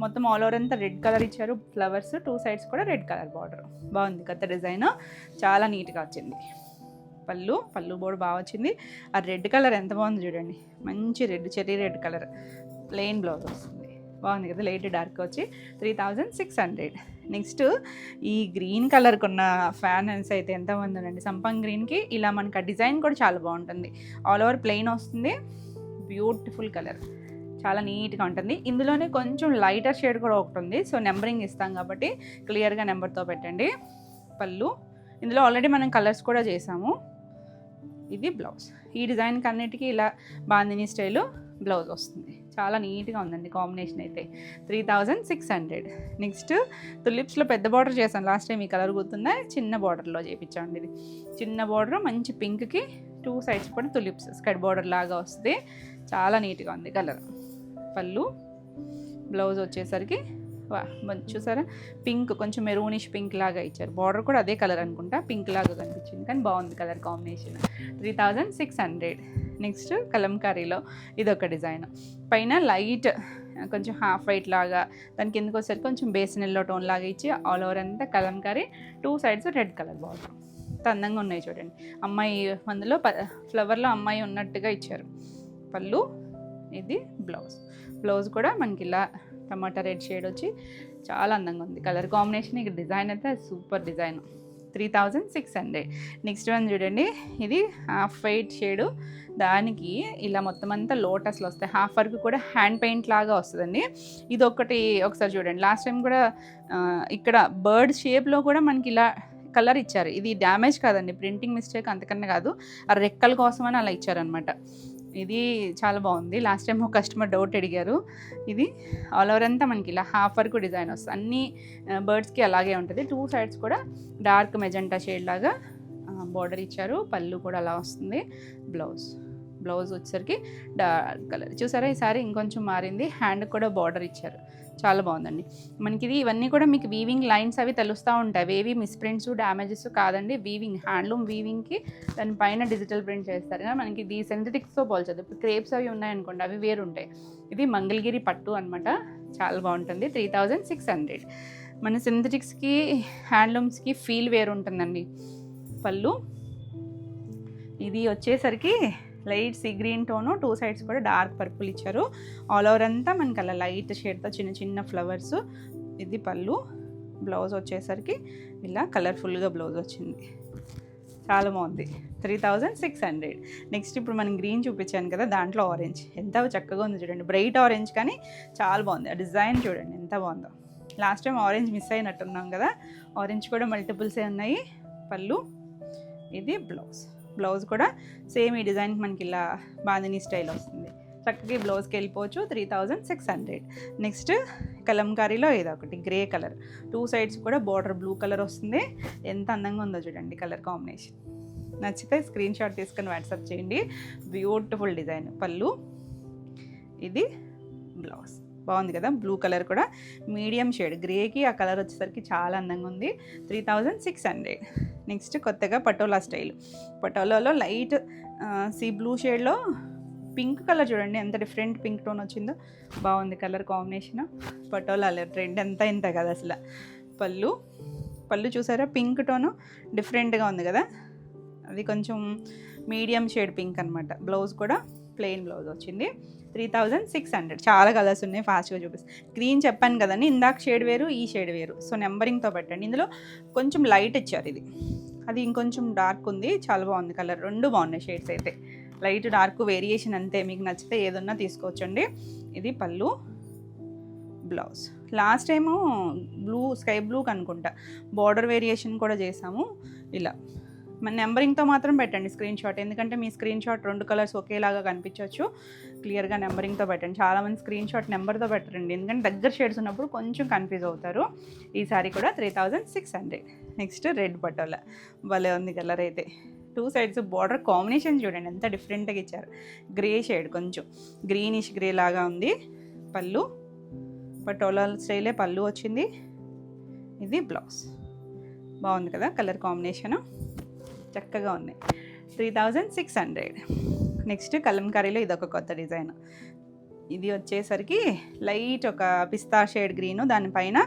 మొత్తం ఆల్ ఓవర్ అంతా రెడ్ కలర్ ఇచ్చారు, ఫ్లవర్స్ 2 సైడ్స్ కూడా రెడ్ కలర్ బార్డర్, బాగుంది. కొత్త డిజైన్ చాలా నీట్గా వచ్చింది. పళ్ళు బోర్డు బాగా వచ్చింది. ఆ రెడ్ కలర్ ఎంత బాగుంది చూడండి, మంచి red, cherry red colour. Plain blouse వస్తుంది, బాగుంది కదా, లైట్ డార్క్ వచ్చి 3600. నెక్స్ట్ ఈ గ్రీన్ కలర్కి ఉన్న ఫ్యాన్స్ అయితే ఎంతమంది ఉందండి, సంపంగ్ గ్రీన్కి ఇలా మనకి ఆ డిజైన్ కూడా చాలా బాగుంటుంది. ఆల్ ఓవర్ ప్లెయిన్ వస్తుంది, బ్యూటిఫుల్ కలర్, చాలా నీట్గా ఉంటుంది. ఇందులోనే కొంచెం లైటర్ షేడ్ కూడా ఒకటి ఉంది, సో నెంబరింగ్ ఇస్తాం కాబట్టి క్లియర్గా నెంబర్తో పెట్టండి. పళ్ళు, ఇందులో ఆల్రెడీ మనం కలర్స్ కూడా చేసాము. ఇది బ్లౌజ్, ఈ డిజైన్కి అన్నిటికీ ఇలా బాందిని స్టైలు బ్లౌజ్ వస్తుంది, చాలా నీట్గా ఉందండి కాంబినేషన్ అయితే. 3600. నెక్స్ట్ తులిప్స్లో పెద్ద బార్డర్ చేశాను లాస్ట్ టైం, ఈ కలర్ గుర్తుందా, చిన్న బార్డర్లో చేయించామండి. ఇది చిన్న బార్డర్, మంచి పింక్కి 2 సైడ్స్ కూడా తులిప్స్ స్కర్ట్ బార్డర్ లాగా వస్తుంది, చాలా నీట్గా ఉంది కలర్. పళ్ళు, బ్లౌజ్ వచ్చేసరికి చూసారా, పింక్, కొంచెం మెరూనిష్ పింక్ లాగా ఇచ్చారు, బార్డర్ కూడా అదే కలర్ అనుకుంటా, పింక్ లాగా కనిపించింది కానీ బాగుంది కలర్ కాంబినేషన్. 3600. నెక్స్ట్ కలంకారీలో ఇదొక డిజైన్, పైన లైట్ కొంచెం హాఫ్ వైట్ లాగా, దాని కిందకి వచ్చేసరికి కొంచెం బేసన్ ఎల్లో టోన్ లాగా ఇచ్చి ఆల్ ఓవర్ అంతా Kalamkari, 2 sides red colour border, అందంగా ఉన్నాయి చూడండి. అమ్మాయి అందులో ఫ్లవర్లో అమ్మాయి ఉన్నట్టుగా ఇచ్చారు. పళ్ళు, ఇది బ్లౌజ్ కూడా మనకి ఇలా టమాటా రెడ్ షేడ్ వచ్చి చాలా అందంగా ఉంది కలర్ కాంబినేషన్. ఇక డిజైన్ అయితే సూపర్ డిజైన్. 3600. నెక్స్ట్ వన్ చూడండి, ఇది హాఫ్ వైట్ షేడు, దానికి ఇలా మొత్తం అంతా లోటస్లు వస్తాయి, హాఫ్ వర్క్ కూడా హ్యాండ్ పెయింట్ లాగా వస్తుందండి. ఇది ఒకసారి చూడండి, లాస్ట్ టైం కూడా ఇక్కడ బర్డ్ షేప్లో కూడా మనకి ఇలా కలర్ ఇచ్చారు. ఇది డ్యామేజ్ కాదండి, ప్రింటింగ్ మిస్టేక్ అంతకన్నా కాదు, ఆ రెక్కల కోసం అని అలా ఇచ్చారనమాట. ఇది చాలా బాగుంది. లాస్ట్ టైం ఒక కస్టమర్ డౌట్ అడిగారు. ఇది ఆల్ ఓవర్ అంతా మనకి ఇలా హాఫ్ వర్క్ డిజైన్ వస్తుంది, అన్ని బర్డ్స్కి అలాగే ఉంటుంది. 2 సైడ్స్ కూడా డార్క్ మెజెంటా షేడ్ లాగా బార్డర్ ఇచ్చారు. పళ్ళు కూడా అలా వస్తుంది. బ్లౌజ్ బ్లౌజ్ వచ్చేసరికి డార్క్ కలర్. చూసారా ఈ సారీ ఇంకొంచెం మారింది, హ్యాండ్ కూడా బార్డర్ ఇచ్చారు, చాలా బాగుందండి. మనకి ఇవన్నీ కూడా మీకు వీవింగ్ లైన్స్ అవి తెలుస్తూ ఉంటాయి, ఏవి మిస్ప్రింట్స్ డ్యామేజెస్ కాదండి. వీవింగ్, హ్యాండ్లూమ్ వీవింగ్కి దానిపైన డిజిటల్ ప్రింట్ చేస్తారు కదా, మనకి ఇది సింథటిక్స్తో పోల్చదు. ఇప్పుడు క్రేప్స్ అవి ఉన్నాయనుకోండి, అవి వేరు ఉంటాయి. ఇది మంగళగిరి పట్టు అనమాట, చాలా బాగుంటుంది. 3600. మన సింథటిక్స్కి హ్యాండ్లూమ్స్కి ఫీల్ వేరు ఉంటుందండి. పళ్ళు ఇది వచ్చేసరికి light sea green tone, 2 sides కూడా డార్క్ పర్పుల్ ఇచ్చారు. ఆల్ ఓవర్ అంతా మనకి అలా లైట్ షేడ్తో చిన్న చిన్న ఫ్లవర్స్. ఇది పళ్ళు. బ్లౌజ్ వచ్చేసరికి ఇలా కలర్ఫుల్గా బ్లౌజ్ వచ్చింది, చాలా బాగుంది. 3600. నెక్స్ట్ ఇప్పుడు మనం గ్రీన్ చూపించాను కదా, దాంట్లో ఆరెంజ్ ఎంత చక్కగా ఉంది చూడండి, బ్రైట్ ఆరెంజ్ కానీ చాలా బాగుంది. ఆ డిజైన్ చూడండి ఎంత బాగుందో. లాస్ట్ టైం ఆరెంజ్ మిస్ అయినట్టున్నాం కదా, ఆరెంజ్ కూడా మల్టిపుల్సే ఉన్నాయి. పళ్ళు ఇది బ్లౌజ్. బ్లౌజ్ కూడా సేమ్ ఈ డిజైన్కి మనకి ఇలా బాందిని స్టైల్ వస్తుంది, చక్కగా బ్లౌజ్కి వెళ్ళిపోవచ్చు. 3600. నెక్స్ట్ కలంకారీలో ఏదో ఒకటి గ్రే కలర్, 2 సైడ్స్ కూడా బార్డర్ బ్లూ కలర్ వస్తుంది. ఎంత అందంగా ఉందో చూడండి కలర్ కాంబినేషన్. నచ్చితే స్క్రీన్ షాట్ తీసుకొని వాట్సాప్ చేయండి. Beautiful design. పళ్ళు ఇది బ్లౌజ్. బాగుంది కదా, బ్లూ కలర్ కూడా మీడియం షేడ్, గ్రేకి ఆ కలర్ వచ్చేసరికి చాలా అందంగా ఉంది. 3600. నెక్స్ట్ కొత్తగా పటోలా స్టైల్. పటోలాలో లైట్ సీ బ్లూ షేడ్లో పింక్ కలర్ చూడండి ఎంత డిఫరెంట్ పింక్ టోన్ వచ్చిందో, బాగుంది కలర్ కాంబినేషన్. పటోలాలో ట్రెండ్ అంతా ఇంత కదా అసలు. పళ్ళు చూసారా పింక్ టోను డిఫరెంట్గా ఉంది కదా, అది కొంచెం మీడియం షేడ్ పింక్ అనమాట. బ్లౌజ్ కూడా ప్లెయిన్ బ్లౌజ్ వచ్చింది. 3600. చాలా కలర్స్ ఉన్నాయి, ఫాస్ట్గా చూపిస్తాను. గ్రీన్ చెప్పాను కదండి, ఇందాక షేడ్ వేరు ఈ షేడ్ వేరు, సో నెంబరింగ్తో పెట్టండి. ఇందులో కొంచెం లైట్ ఇచ్చారు, ఇది అది ఇంకొంచెం డార్క్ ఉంది, చాలా బాగుంది కలర్. రెండు బాగున్నాయి షేడ్స్ అయితే, లైట్ డార్క్ వేరియేషన్ అంతే. మీకు నచ్చితే ఏదన్నా తీసుకోవచ్చండి. ఇది పళ్ళు. Blouse last time blue sky బ్లూకి అనుకుంటా బార్డర్ వేరియేషన్ కూడా చేసాము. ఇలా మన నెంబరింగ్తో మాత్రం పెట్టండి స్క్రీన్ షాట్, ఎందుకంటే మీ స్క్రీన్ షాట్ 2 కలర్స్ ఒకేలాగా కనిపించవచ్చు. క్లియర్గా నెంబరింగ్తో పెట్టండి. చాలామంది స్క్రీన్ షాట్ నెంబర్తో పెట్టండి, ఎందుకంటే దగ్గర షేడ్స్ ఉన్నప్పుడు కొంచెం కన్ఫ్యూజ్ అవుతారు. ఈ సారీ కూడా 3600. నెక్స్ట్ రెడ్ పటోలా, భలే ఉంది కలర్ అయితే. 2 సైడ్స్ బార్డర్ కాంబినేషన్ చూడండి ఎంత డిఫరెంట్గా ఇచ్చారు. గ్రే షేడ్, కొంచెం గ్రీనిష్ గ్రే లాగా ఉంది. పళ్ళు పటోలా స్టైలే పళ్ళు వచ్చింది. ఇది బ్లౌజ్. బాగుంది కదా కలర్ కాంబినేషను, చక్కగా ఉన్నాయి. 3600. నెక్స్ట్ కలంకారీలో ఇదొక కొత్త డిజైన్. ఇది వచ్చేసరికి లైట్ ఒక పిస్తా షేడ్ గ్రీను, దానిపైన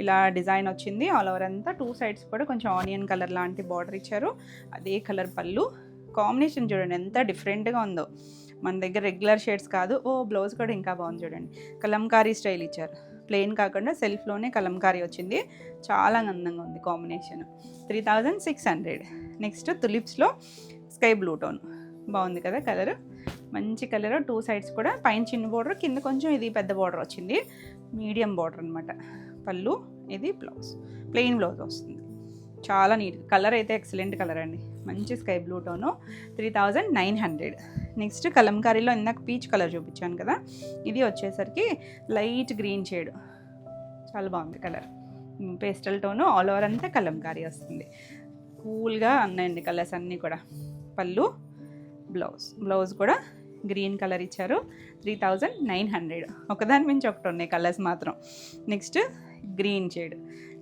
ఇలా డిజైన్ వచ్చింది. ఆల్ ఓవర్ అంతా 2 సైడ్స్ కూడా కొంచెం ఆనియన్ కలర్ లాంటి బార్డర్ ఇచ్చారు. అదే కలర్ పళ్ళు. కాంబినేషన్ చూడండి ఎంత డిఫరెంట్గా ఉందో, మన దగ్గర రెగ్యులర్ షేడ్స్ కాదు. బ్లౌజ్ కూడా ఇంకా బాగుంది చూడండి, కలంకారీ స్టైల్ ఇచ్చారు. ప్లెయిన్ కాకుండా సెల్ఫ్లోనే కలంకారీ వచ్చింది, చాలా అందంగా ఉంది కాంబినేషన్. 3600. నెక్స్ట్ తులిప్స్లో స్కై బ్లూ టోన్, బాగుంది కదా కలర్, మంచి కలర్. 2 సైడ్స్ కూడా పైన చిన్న బార్డర్, కింద కొంచెం ఇది పెద్ద బార్డర్ వచ్చింది, మీడియం బార్డర్ అనమాట. పళ్ళు ఇది బ్లౌజ్, ప్లెయిన్ బ్లౌజ్ వస్తుంది. చాలా నీట్ కలర్ అయితే, ఎక్సలెంట్ కలర్ అండి, మంచి స్కై బ్లూ టోను. 3900. నెక్స్ట్ కలంకారీలో ఇందాక పీచ్ కలర్ చూపించాను కదా, ఇది వచ్చేసరికి లైట్ గ్రీన్ షేడ్, చాలా బాగుంది colour. Pastel tone, all over అంతా కలంకారీ వస్తుంది. కూల్గా ఉన్నాయండి కలర్స్ అన్నీ కూడా. పళ్ళు బ్లౌజ్ కూడా గ్రీన్ కలర్ ఇచ్చారు. 3900. ఒకదాని మించి ఒకటి ఉన్నాయి కలర్స్ మాత్రం. Next green shade,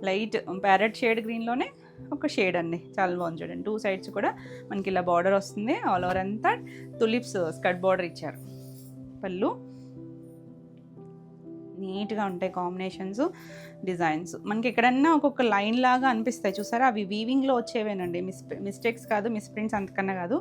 light parrot shade గ్రీన్లోనే ఒక షేడ్ అండి, చాలా బాగుంది చూడండి. 2 సైడ్స్ కూడా మనకి ఇలా బార్డర్ వస్తుంది. ఆల్ ఓవర్ అంతా తులిప్స్ స్కర్ట్ బార్డర్ ఇచ్చారు. పళ్ళు నీట్గా ఉంటాయి కాంబినేషన్స్, డిజైన్స్. మనకి ఎక్కడన్నా ఒక్కొక్క లైన్ లాగా అనిపిస్తాయి చూసారా, అవి వీవింగ్లో వచ్చేవేనండి, మిస్టేక్స్ కాదు, మిస్ప్రింట్స్ అంతకన్నా కాదు.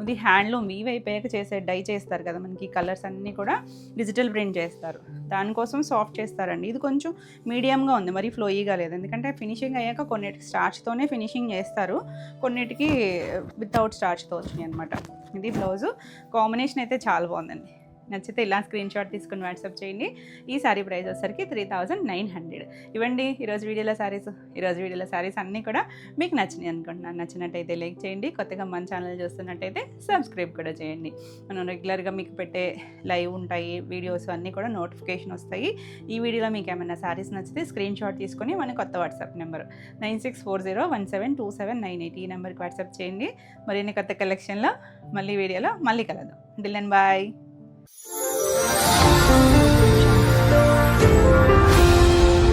ఇది హ్యాండ్లూమ్ వీవ్ అయిపోయాక చేసే డై చేస్తారు కదా, మనకి కలర్స్ అన్నీ కూడా డిజిటల్ ప్రింట్ చేస్తారు, దానికోసం సాఫ్ట్ చేస్తారండి. ఇది కొంచెం మీడియంగా ఉంది, మరి ఫ్లోయీగా లేదు, ఎందుకంటే ఫినిషింగ్ అయ్యాక కొన్నిటికి స్టార్చ్తోనే ఫినిషింగ్ చేస్తారు, కొన్నిటికి వితౌట్ స్టార్చ్తో వచ్చినాయి అనమాట. ఇది బ్లౌజు. కాంబినేషన్ అయితే చాలా బాగుందండి. నచ్చితే ఇలా స్క్రీన్ షాట్ తీసుకుని వాట్సాప్ చేయండి. ఈ సారీ ప్రైస్ వచ్చేసరికి 3900. ఇవ్వండి ఈరోజు వీడియోలో శారీస్ అన్నీ కూడా మీకు నచ్చినాయి అనుకుంటున్నాను. నచ్చినట్టయితే లైక్ చేయండి, కొత్తగా మన ఛానల్ చూస్తున్నట్టయితే సబ్స్క్రైబ్ కూడా చేయండి. మనం రెగ్యులర్గా మీకు పెట్టే లైవ్ ఉంటాయి, వీడియోస్ అన్నీ కూడా నోటిఫికేషన్ వస్తాయి. ఈ వీడియోలో మీకు ఏమైనా శారీస్ నచ్చితే స్క్రీన్ షాట్ తీసుకొని మన కొత్త వాట్సాప్ నెంబర్ 9640172798 ఈ నెంబర్కి వాట్సాప్ చేయండి. మరిన్ని కొత్త కలెక్షన్లో మళ్ళీ వీడియోలో మళ్ళీ కలదాం. Until then, bye.